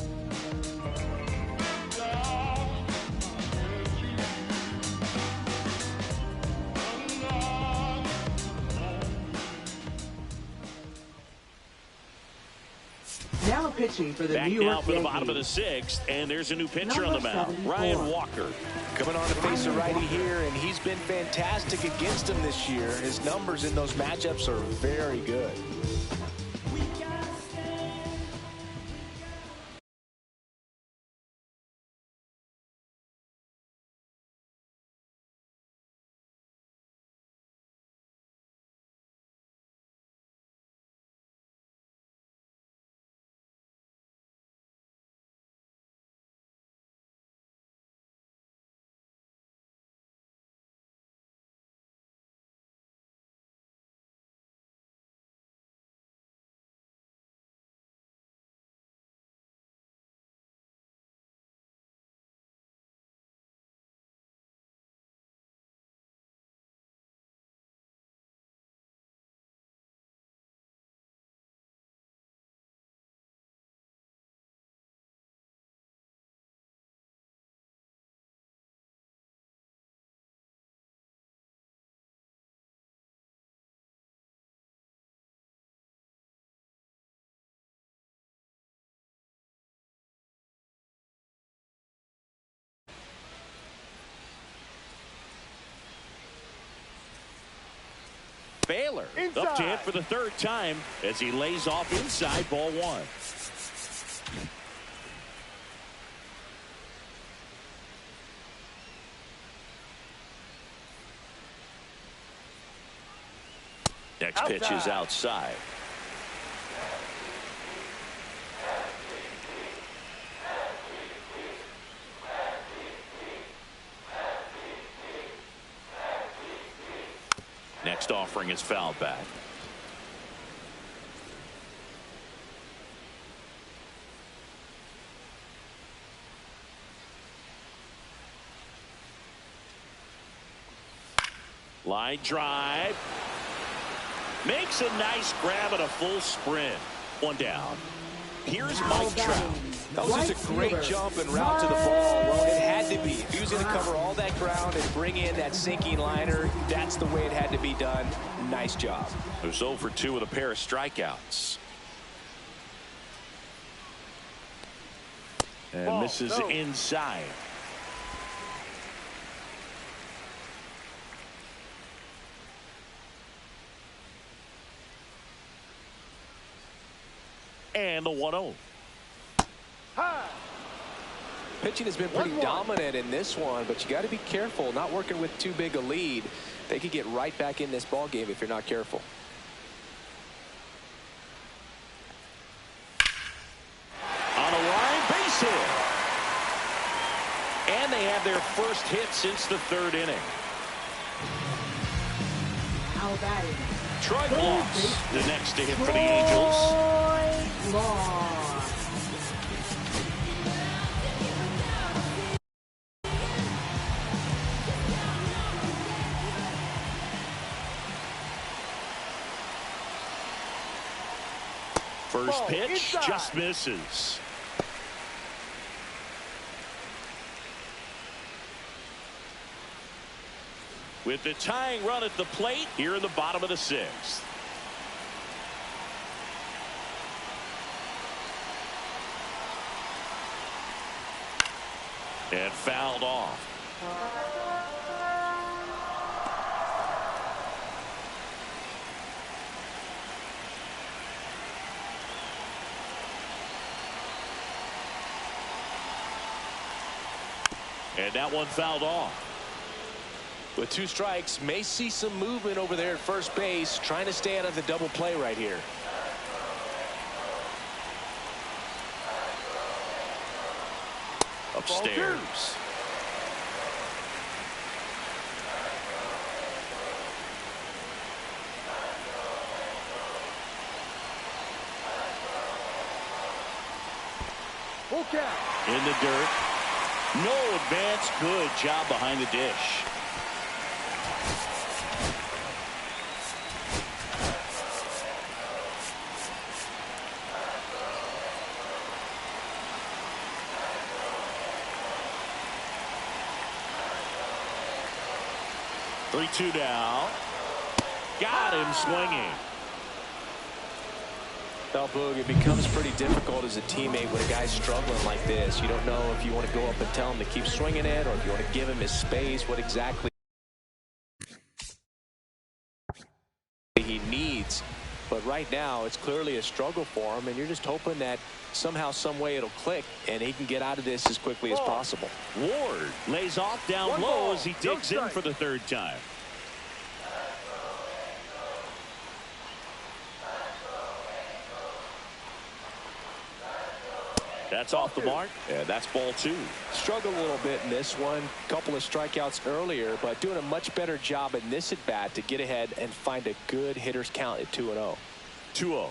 Now pitching for the Back New York now for the Yankees. bottom of the 6th, and there's a new pitcher on the Number mound, 74. Ryan Walker. Coming on to face a righty here, and he's been fantastic against him this year. His numbers in those matchups are very good. Baylor up to hit for the 3rd time as he lays off inside, ball 1. Next pitch is outside. Next offering is fouled back. Line drive. Makes a nice grab and a full sprint. 1 down. Here's Mike Trout. That was just a great jump and route to the ball. Well, it had to be. If he was going to cover all that ground and bring in that sinking liner, that's the way it had to be done. Nice job. It was 0 for 2 with a pair of strikeouts. And misses inside. And the 1-0. Pitching has been pretty dominant in this one, but you got to be careful, not working with too big a lead. They could get right back in this ball game if you're not careful. On a line, base hit. And they have their first hit since the 3rd inning. How about it? Troy Glaus, the next to hit for the Angels. Glaus. First pitch just misses. With the tying run at the plate here in the bottom of the 6th. And fouled off. And that one fouled off. With 2 strikes, may see some movement over there at first base, trying to stay out of the double play right here. upstairs. Full count. In the dirt. No advance. Good job behind the dish. Three-two down. Got him swinging. Well, Boog, it becomes pretty difficult as a teammate when a guy's struggling like this. You don't know if you want to go up and tell him to keep swinging it or if you want to give him his space, what exactly he needs. But right now, it's clearly a struggle for him, and you're just hoping that somehow, some way it'll click, and he can get out of this as quickly as possible. Ward lays off down low as he digs in for the third time. That's off the mark, and that's ball two. Struggled a little bit in this one. Couple of strikeouts earlier, but doing a much better job in this at-bat to get ahead and find a good hitter's count at 2-0. 2-0.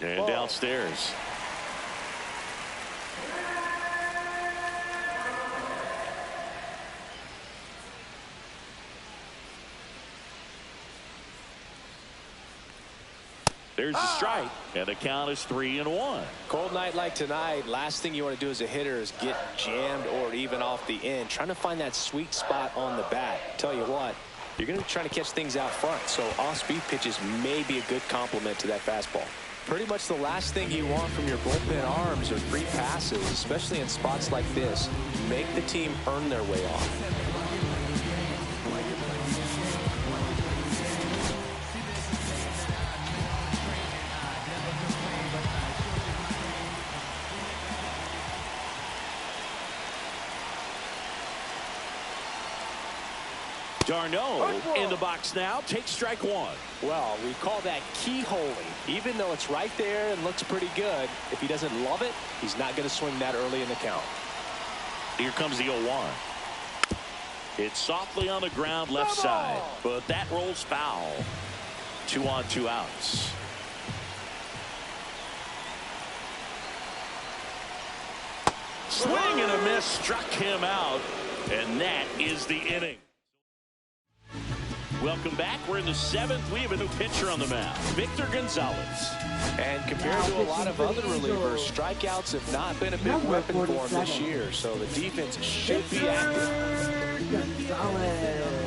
And downstairs. There's a strike, and the count is 3-1. Cold night like tonight, last thing you want to do as a hitter is get jammed or even off the end. Trying to find that sweet spot on the bat. Tell you what, you're going to be trying to catch things out front, so off-speed pitches may be a good complement to that fastball. Pretty much the last thing you want from your bullpen arms are free passes, especially in spots like this. Make the team earn their way off. Darno in the box now. Takes strike one. Well, we call that keyholing. Even though it's right there and looks pretty good, if he doesn't love it, he's not going to swing that early in the count. Here comes the 0-1. It's softly on the ground left side, but that rolls foul. 2 on, 2 outs. Swing and a miss struck him out, and that is the inning. Welcome back. We're in the 7th. We have a new pitcher on the mound, Victor Gonzalez. And compared to a lot of other relievers, strikeouts have not been a big weapon for him this year, so the defense should be active. Gonzalez.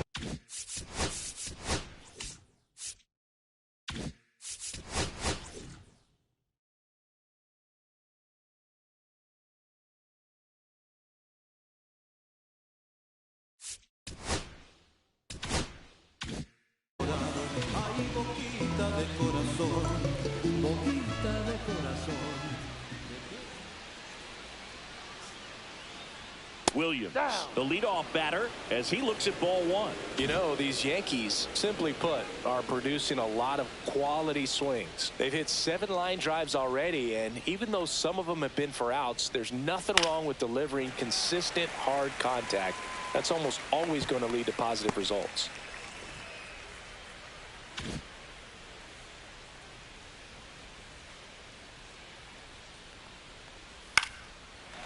Williams, the leadoff batter, as he looks at ball one. You know, these Yankees, simply put, are producing a lot of quality swings. They've hit 7 line drives already, and even though some of them have been for outs, there's nothing wrong with delivering consistent, hard contact. That's almost always going to lead to positive results.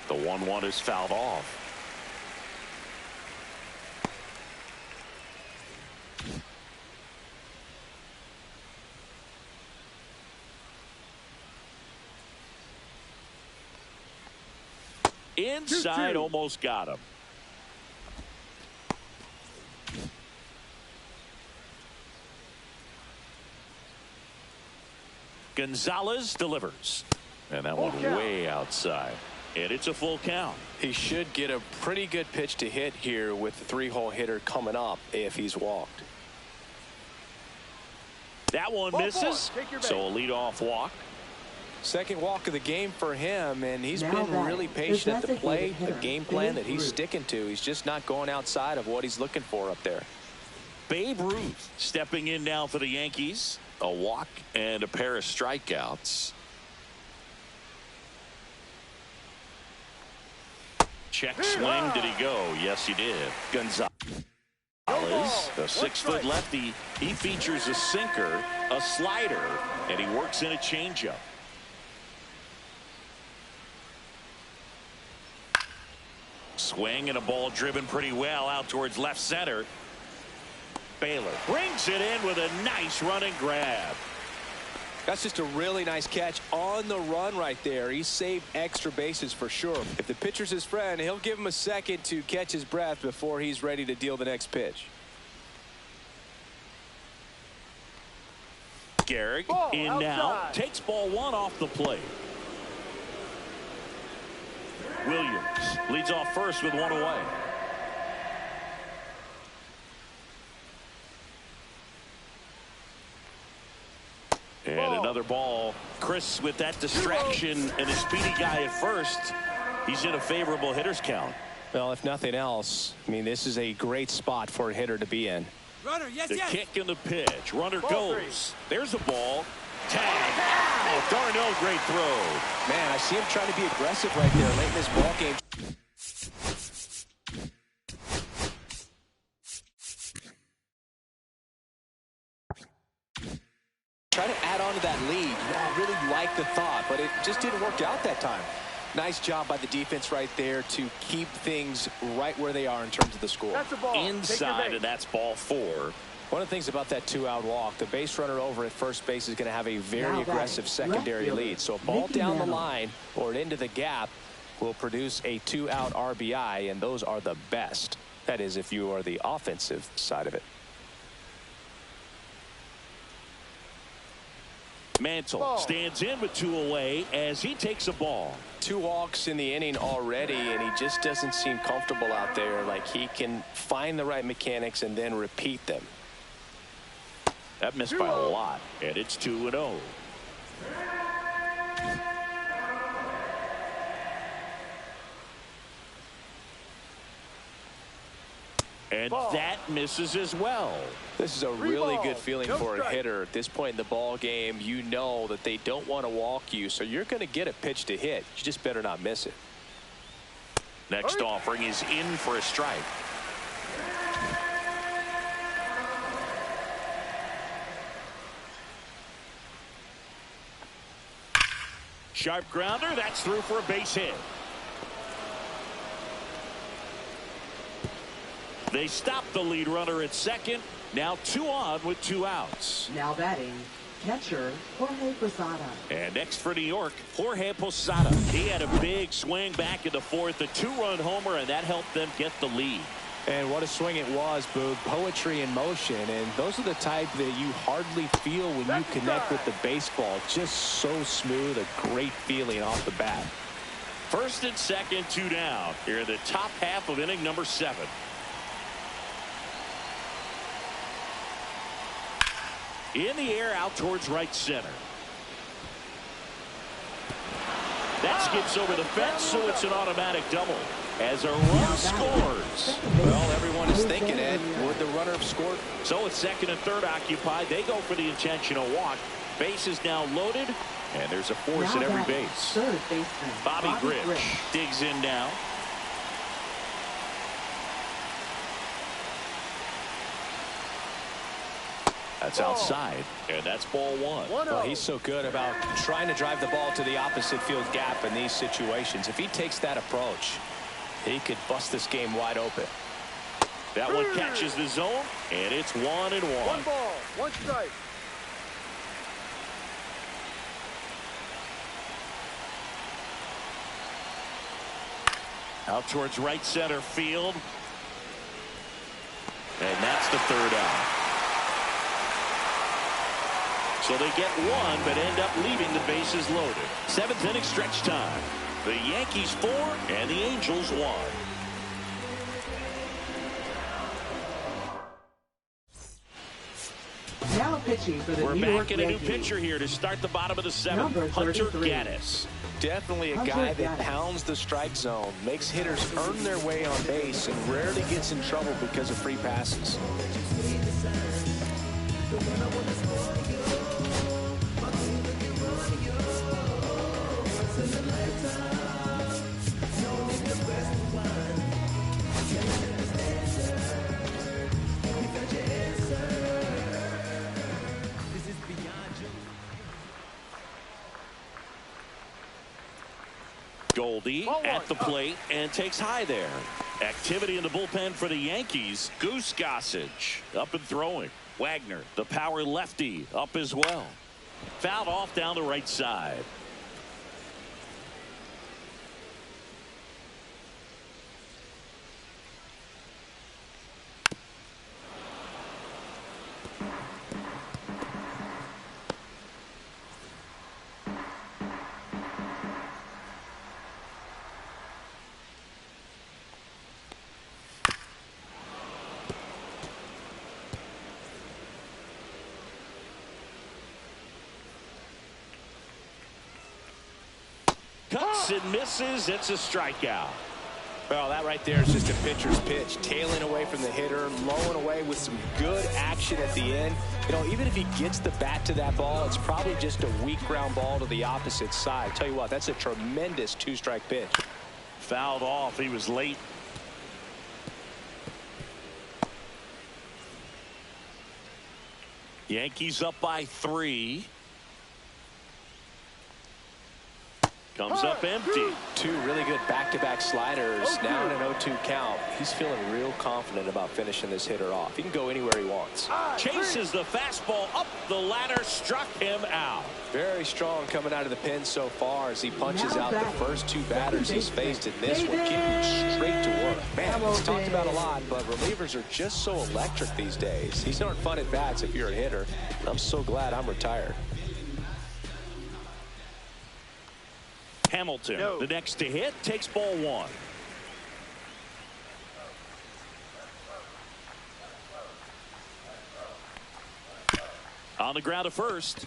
The 1-1 is fouled off. Inside, almost got him. Gonzalez delivers. And that one way outside. And it's a full count. He should get a pretty good pitch to hit here with the 3-hole hitter coming up if he's walked. That one misses. So a leadoff walk. Second walk of the game for him, and he's been really patient at the plate. A game plan that he's sticking to. He's just not going outside of what he's looking for up there. Babe Ruth stepping in now for the Yankees. A walk and a pair of strikeouts. Check swing. Did he go? Yes, he did. Gonzalez, the 6-foot lefty. He features a sinker, a slider, and he works in a changeup. Swing and a ball driven pretty well out towards left center. Baylor brings it in with a nice running grab. That's just a really nice catch on the run right there. He saved extra bases for sure. If the pitcher's his friend, he'll give him a second to catch his breath before he's ready to deal the next pitch. Gehrig in now, takes ball 1 off the plate. Williams leads off first with 1 away. And another ball. Chris, with that distraction and a speedy guy at first, he's in a favorable hitter's count. Well, if nothing else, I mean, this is a great spot for a hitter to be in. Runner, yes, The yes. kick and the pitch. Runner goes. 3. There's a ball. Tag. Oh, Darnell, great throw. Man, I see him trying to be aggressive right there late in this ball game. Try to add on to that lead. I really like the thought, but it just didn't work out that time. Nice job by the defense right there to keep things right where they are in terms of the score. That's a ball. Inside, and that's ball 4. One of the things about that 2-out walk, the base runner over at first base is going to have a very Now aggressive batting, secondary left fielder, lead. So a ball Mickey down the Mantle. line or into the gap will produce a 2-out RBI, and those are the best. That is, if you are the offensive side of it. Mantle stands in with 2 away as he takes a ball. 2 walks in the inning already, and he just doesn't seem comfortable out there. Like he can find the right mechanics and then repeat them. That missed by a lot, and it's 2-0. And that misses as well. This is a 3 really balls, good feeling no for a strike. hitter at this point in the ball game. You know that they don't want to walk you, so you're going to get a pitch to hit. You just better not miss it. Next offering is in for a strike. Sharp grounder. That's through for a base hit. They stop the lead runner at second. Now 2 on with 2 outs. Now batting, catcher Jorge Posada. And next for New York, Jorge Posada. He had a big swing back in the 4th, a 2-run homer, and that helped them get the lead. And what a swing it was, Boog. Poetry in motion, and those are the type that you hardly feel when you connect with the baseball. Just so smooth, a great feeling off the bat. First and second, 2 down. Here in the top half of inning number 7. In the air out towards right center. That skips over the fence, so it's an automatic double. As a run scores. Well, everyone is thinking, Ed, would the runner have scored? So it's second and third occupied. They go for the intentional walk. Base is now loaded, and there's a force Now at every batting, base. third baseman Bobby Grich digs in now. That's outside, and that's ball 1. Well, he's so good about trying to drive the ball to the opposite field gap in these situations. If he takes that approach, he could bust this game wide open. That one catches the zone, and it's 1-1. 1 ball, 1 strike. Out towards right center field. And that's the 3rd out. So they get 1, but end up leaving the bases loaded. 7th inning stretch time. The Yankees 4 and the Angels 1. Now pitching for the We're New back York in a new Yankees. pitcher here to start the bottom of the 7th. Number Hunter 33. Gaddis. Definitely a guy that pounds the strike zone, makes hitters earn their way on base, and rarely gets in trouble because of free passes. Goldie at the plate and takes high there. Activity in the bullpen for the Yankees. Goose Gossage up and throwing. Wagner, the power lefty, up as well. Fouled off down the right side. Cuts and misses. It's a strikeout. Well, that right there is just a pitcher's pitch. Tailing away from the hitter, lowing away with some good action at the end. You know, even if he gets the bat to that ball, it's probably just a weak ground ball to the opposite side. Tell you what, that's a tremendous two-strike pitch. Fouled off. He was late. Yankees up by 3. Comes up empty. Two really good back-to-back sliders. Now in an 0-2 count. He's feeling real confident about finishing this hitter off. He can go anywhere he wants. Chases the fastball up the ladder. Struck him out. Very strong coming out of the pen so far as he punches out the first 2 batters he's faced in this one. Getting straight to work. Man, it's talked about a lot, but relievers are just so electric these days. These aren't fun at bats if you're a hitter. I'm so glad I'm retired. Hamilton, the next to hit, takes ball 1. On the ground to first.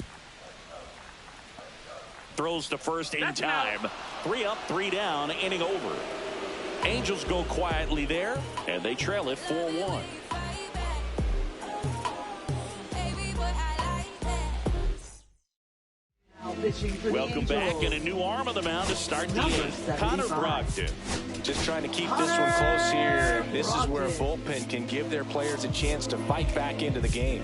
Throws to first in time. 3 up, 3 down, inning over. Angels go quietly there, and they trail it 4-1. Welcome back, and a new arm on the mound to start the 8th. Connor Brogdon. Just trying to keep this one close here. This is where a bullpen can give their players a chance to fight back into the game.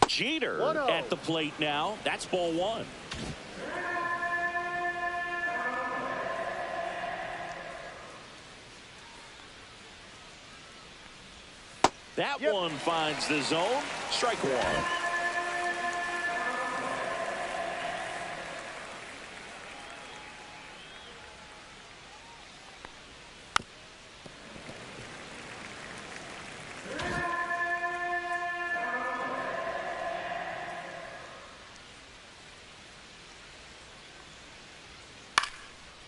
Jeter at the plate now. That's ball 1. That one finds the zone. Strike 1.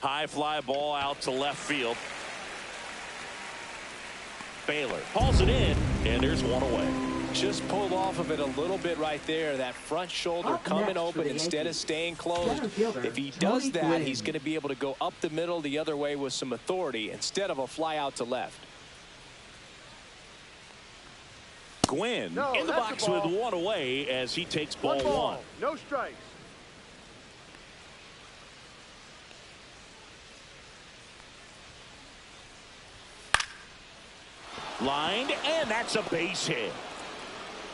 High fly ball out to left field. Baylor hauls it in, and there's one away. Just pulled off of it a little bit right there. That front shoulder coming open instead of staying closed. If he does that, he's going to be able to go up the middle the other way with some authority instead of a fly out to left. Gwynn in the box with one away as he takes ball 1. No strikes. Lined, and that's a base hit.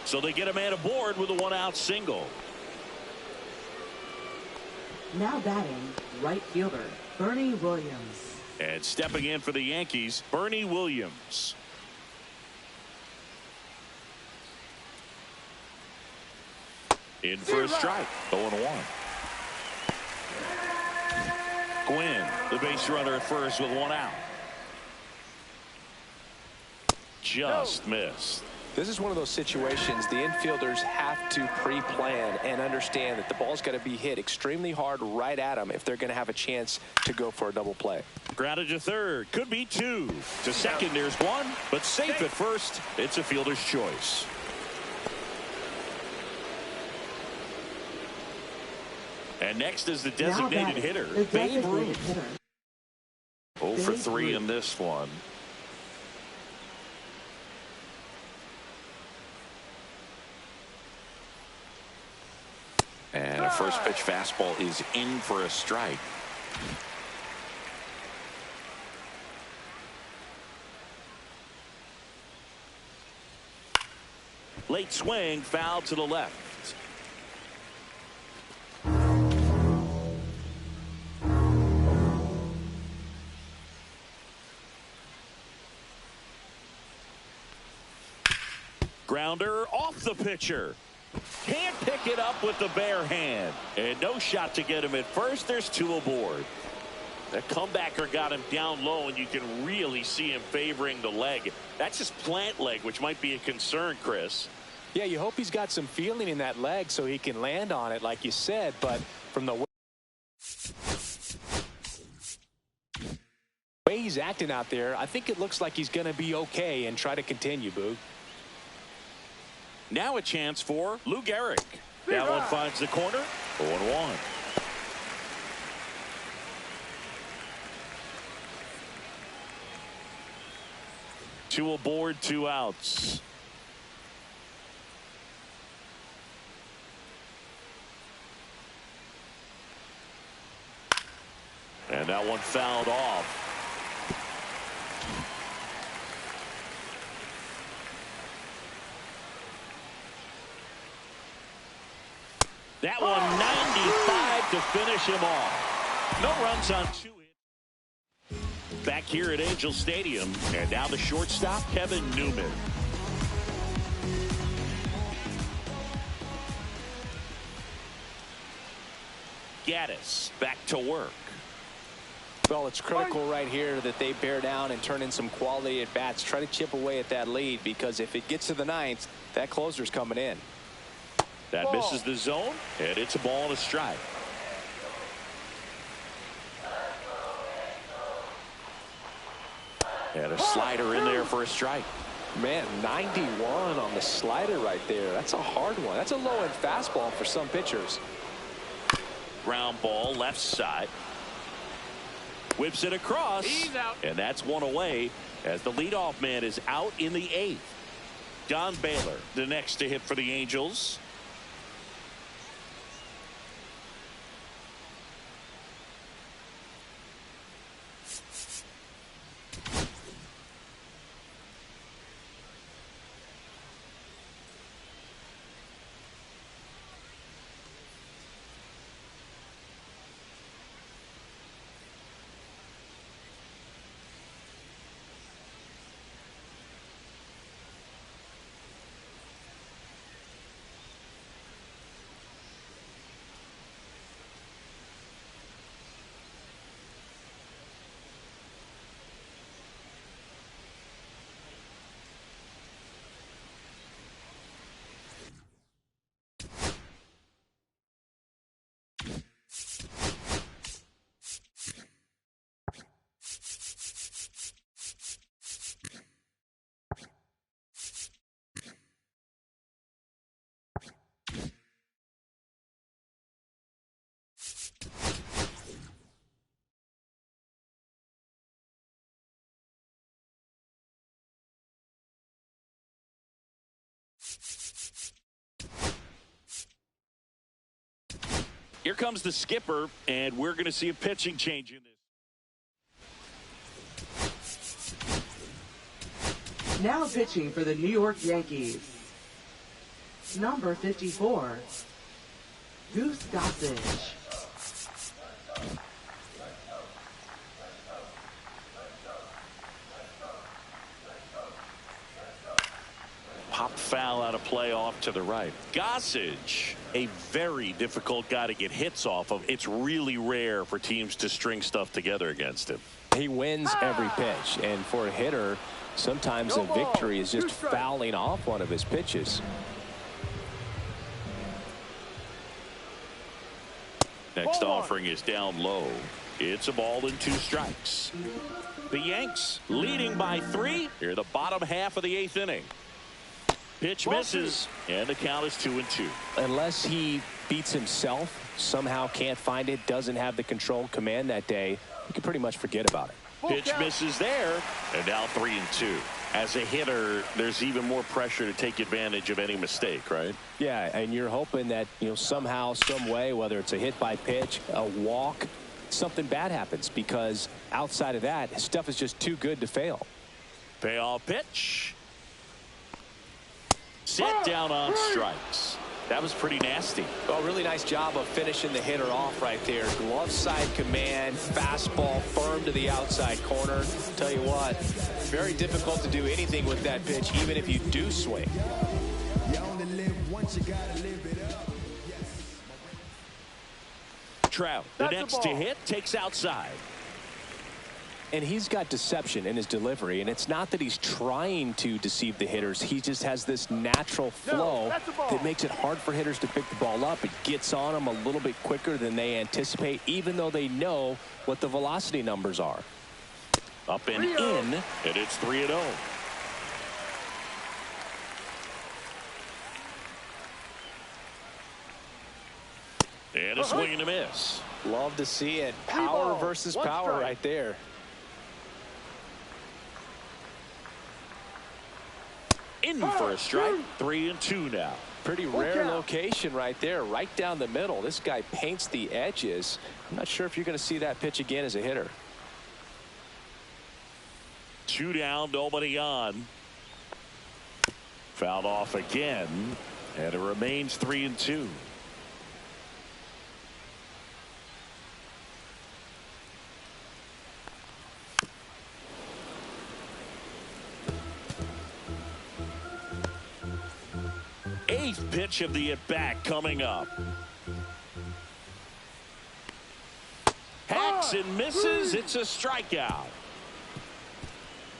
So they get a man aboard with a 1-out single. Now batting, right fielder, Bernie Williams. And stepping in for the Yankees, Bernie Williams. In for a strike, 0-1. Gwynn, the base runner at first with 1 out. Just missed. This is one of those situations the infielders have to pre-plan and understand that the ball's got to be hit extremely hard right at them if they're going to have a chance to go for a double play. Grounded to third. Could be 2. To second, there's 1. But safe at first. It's a fielder's choice. And next is the designated hitter, Babe Ruth. 0 for 3 in this one. And a first pitch fastball is in for a strike. Late swing, foul to the left. Grounder off the pitcher. Can't pick it up with the bare hand. And no shot to get him at first. There's two aboard. The comebacker got him down low, and you can really see him favoring the leg. That's his plant leg, which might be a concern, Chris. Yeah, you hope he's got some feeling in that leg so he can land on it, like you said. But from the way he's acting out there, I think it looks like he's going to be okay and try to continue, Boog. Now a chance for Lou Gehrig. That one finds the corner. 0-1. Two aboard, two outs. And that one fouled off. That one 95 to finish him off. No runs on two. Back here at Angel Stadium, and now the shortstop, Kevin Newman. Gaddis back to work. Well, it's critical right here that they bear down and turn in some quality at bats. Try to chip away at that lead, because if it gets to the ninth, that closer's coming in. That misses the zone, and it's a ball and a strike. And a slider in there for a strike. Man, 91 on the slider right there. That's a hard one. That's a low-end fastball for some pitchers. Ground ball left side. Whips it across. He's out. And that's one away as the leadoff man is out in the eighth. Don Baylor, the next to hit for the Angels. Here comes the skipper, and we're going to see a pitching change in this. Now pitching for the New York Yankees, number 54, Goose Gossage. Pop foul out of play off to the right. Gossage, a very difficult guy to get hits off of. It's really rare for teams to string stuff together against him. He wins every pitch, and for a hitter, sometimes a victory is just fouling off one of his pitches. Next offering is down low. It's a ball and 2 strikes. The Yanks leading by 3 here, the bottom half of the 8th inning. Pitch misses, and the count is 2-2. Unless he beats himself, somehow can't find it, doesn't have the control command that day, you can pretty much forget about it. Pitch misses there, and now 3-2. As a hitter, there's even more pressure to take advantage of any mistake, right? Yeah, and you're hoping that, somehow, some way, whether it's a hit by pitch, a walk, something bad happens, because outside of that, stuff is just too good to fail. Payoff pitch. Set down on strikes. That was pretty nasty. Well, really nice job of finishing the hitter off right there. Glove side command, fastball firm to the outside corner. Tell you what, very difficult to do anything with that pitch, even if you do swing. You only live once, you gotta live it up. Trout, the next to hit, takes outside. And he's got deception in his delivery, and it's not that he's trying to deceive the hitters. He just has this natural flow that makes it hard for hitters to pick the ball up. It gets on them a little bit quicker than they anticipate, even though they know what the velocity numbers are. Up and in, and it's 3-0. And a swing and a miss. Love to see it. Power versus power right there. In for a strike. 3-2 now. Pretty rare location right there, right down the middle. This guy paints the edges. I'm not sure if you're going to see that pitch again as a hitter. 2 down, nobody on. Fouled off again, and it remains 3-2. Eighth pitch of the at-bat coming up. Hacks and misses. It's a strikeout.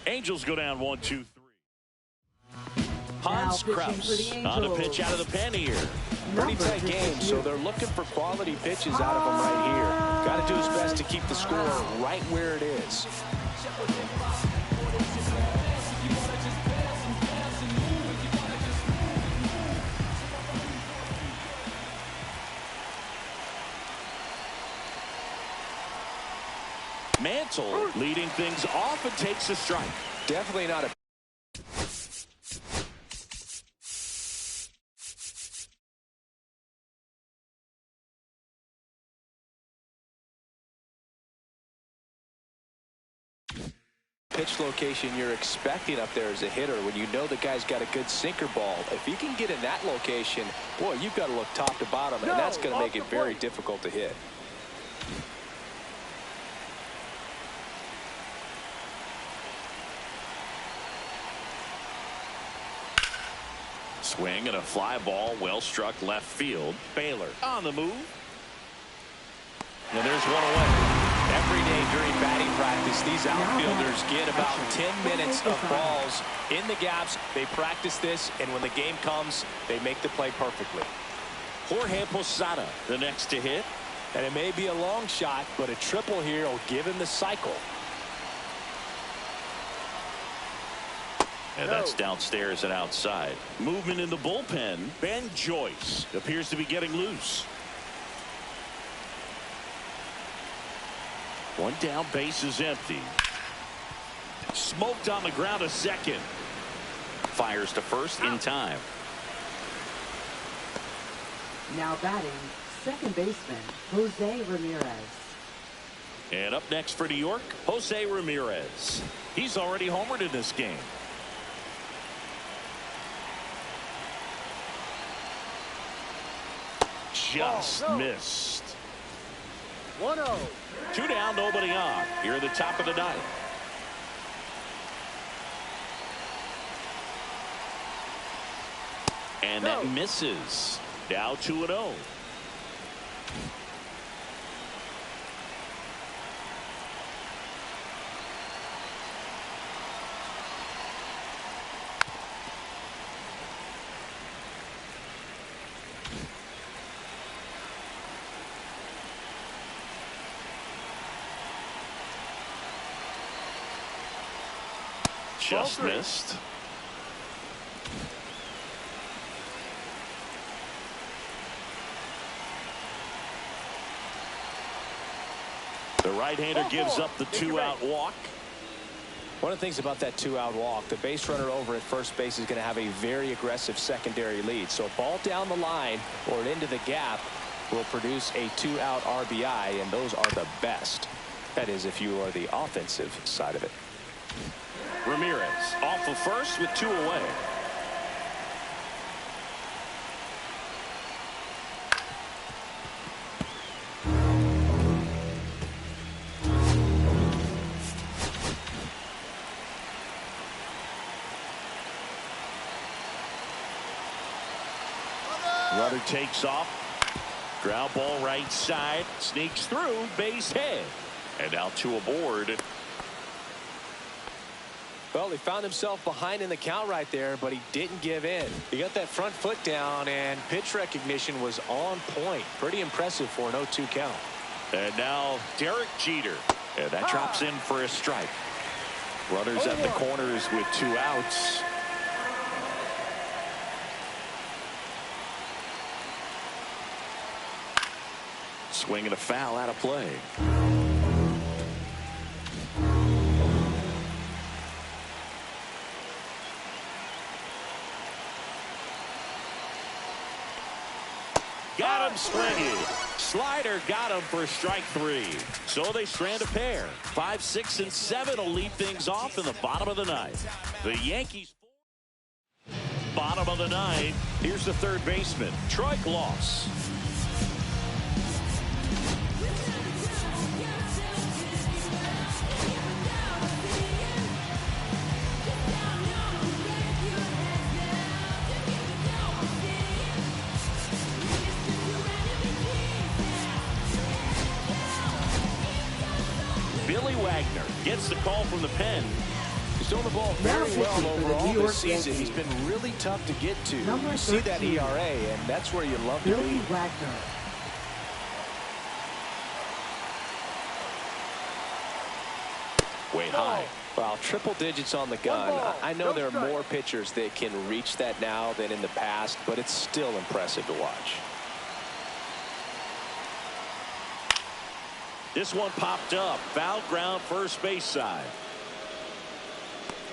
Angels go down 1-2-3. Hans Kraus on the pitch out of the pen here. Pretty tight game, so they're looking for quality pitches out of him right here. Got to do his best to keep the score right where it is. Mantle leading things off and takes a strike. Definitely not a pitch location you're expecting up there as a hitter when you know the guy's got a good sinker ball. If you can get in that location, boy, you've got to look top to bottom, and that's going to make it very difficult to hit. Swing and a fly ball, well struck left field. Baylor on the move. And there's one away. Every day during batting practice, these outfielders get about 10 minutes of balls in the gaps. They practice this, and when the game comes, they make the play perfectly. Jorge Posada, the next to hit. And it may be a long shot, but a triple here will give him the cycle. And that's downstairs and outside. Movement in the bullpen. Ben Joyce appears to be getting loose. One down, base is empty. Smoked on the ground, a second. Fires to first in time. Now batting, second baseman, Jose Ramirez. And up next for New York, Jose Ramirez. He's already homered in this game. Just missed. 1-0. 2 down, nobody on. Here at the top of the ninth. And that misses. Now 2-0. Just missed. The right-hander gives up the 2-out walk. One of the things about that 2-out walk, the base runner over at first base is going to have a very aggressive secondary lead. So a ball down the line or into the gap will produce a 2-out RBI, and those are the best. That is, if you are the offensive side of it. Ramirez off of first with 2 away. Runner takes off. Ground ball right side. Sneaks through. Base hit. And now 2 aboard. Well, he found himself behind in the count right there, but he didn't give in. He got that front foot down, and pitch recognition was on point. Pretty impressive for an 0-2 count. And now Derek Jeter. And that drops in for a strike. Runners at the corners with 2 outs. Swing and a foul out of play. Got him swinging. Slider got him for strike 3. So they strand a pair. 5, 6, and 7 will lead things off in the bottom of the 9th. The Yankees. Bottom of the 9th. Here's the third baseman, Troy Gloss. Billy Wagner gets the call from the pen. He's doing the ball very well overall this season. He's been really tough to get to. You see that ERA, and that's where you love to be. Billy Wagner. Way high. Well, triple digits on the gun. I know there are more pitchers that can reach that now than in the past, but it's still impressive to watch. This one popped up. Foul ground first base side.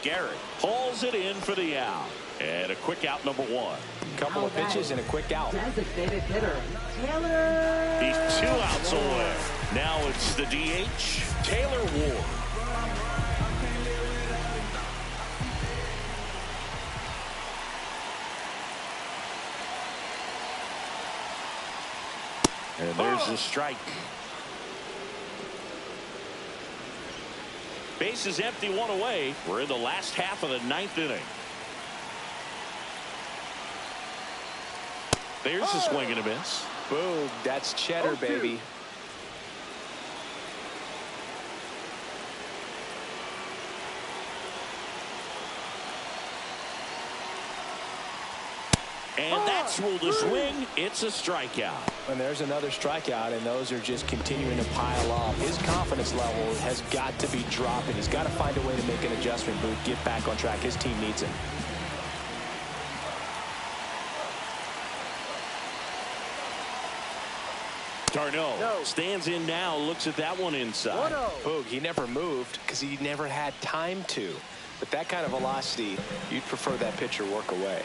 Garrett hauls it in for the out. And a quick out number 1. Couple of pitches and a quick out. Designated hitter, Taylor. He's 2 outs away. Now it's the DH, Taylor Ward. And there's the strike. Base is empty, 1 away. We're in the last half of the 9th inning. There's a swing and a miss. Boom, that's cheddar, baby. And that's ruled a swing. It's a strikeout. And there's another strikeout, and those are just continuing to pile up. His confidence level has got to be dropping. He's got to find a way to make an adjustment, Booth, get back on track. His team needs him. Darno stands in now, looks at that one inside. Boog, he never moved because he never had time to. But that kind of velocity, you'd prefer that pitcher work away.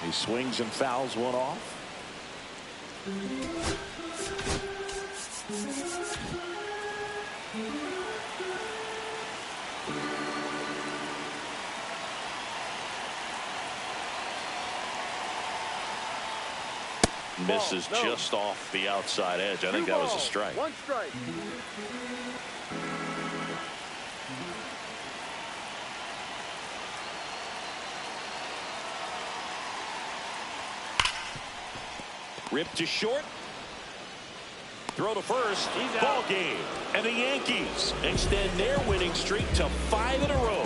He swings and fouls one off. Misses just off the outside edge. I think that was a strike. 1 strike. Ripped to short. Throw to first. Ball game. And the Yankees extend their winning streak to 5 in a row.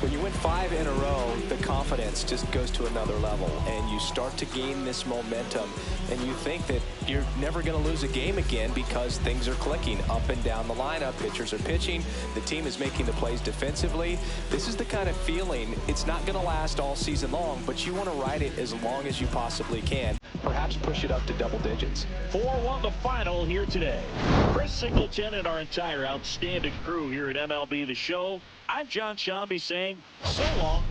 When you win 5 in a row, the confidence confidence just goes to another level, and you start to gain this momentum, and you think that you're never going to lose a game again because things are clicking up and down the lineup. Pitchers are pitching. The team is making the plays defensively. This is the kind of feeling, it's not going to last all season long, but you want to ride it as long as you possibly can. Perhaps push it up to double digits. 4-1 the final here today. Chris Singleton and our entire outstanding crew here at MLB The Show, I'm John Shambi saying so long.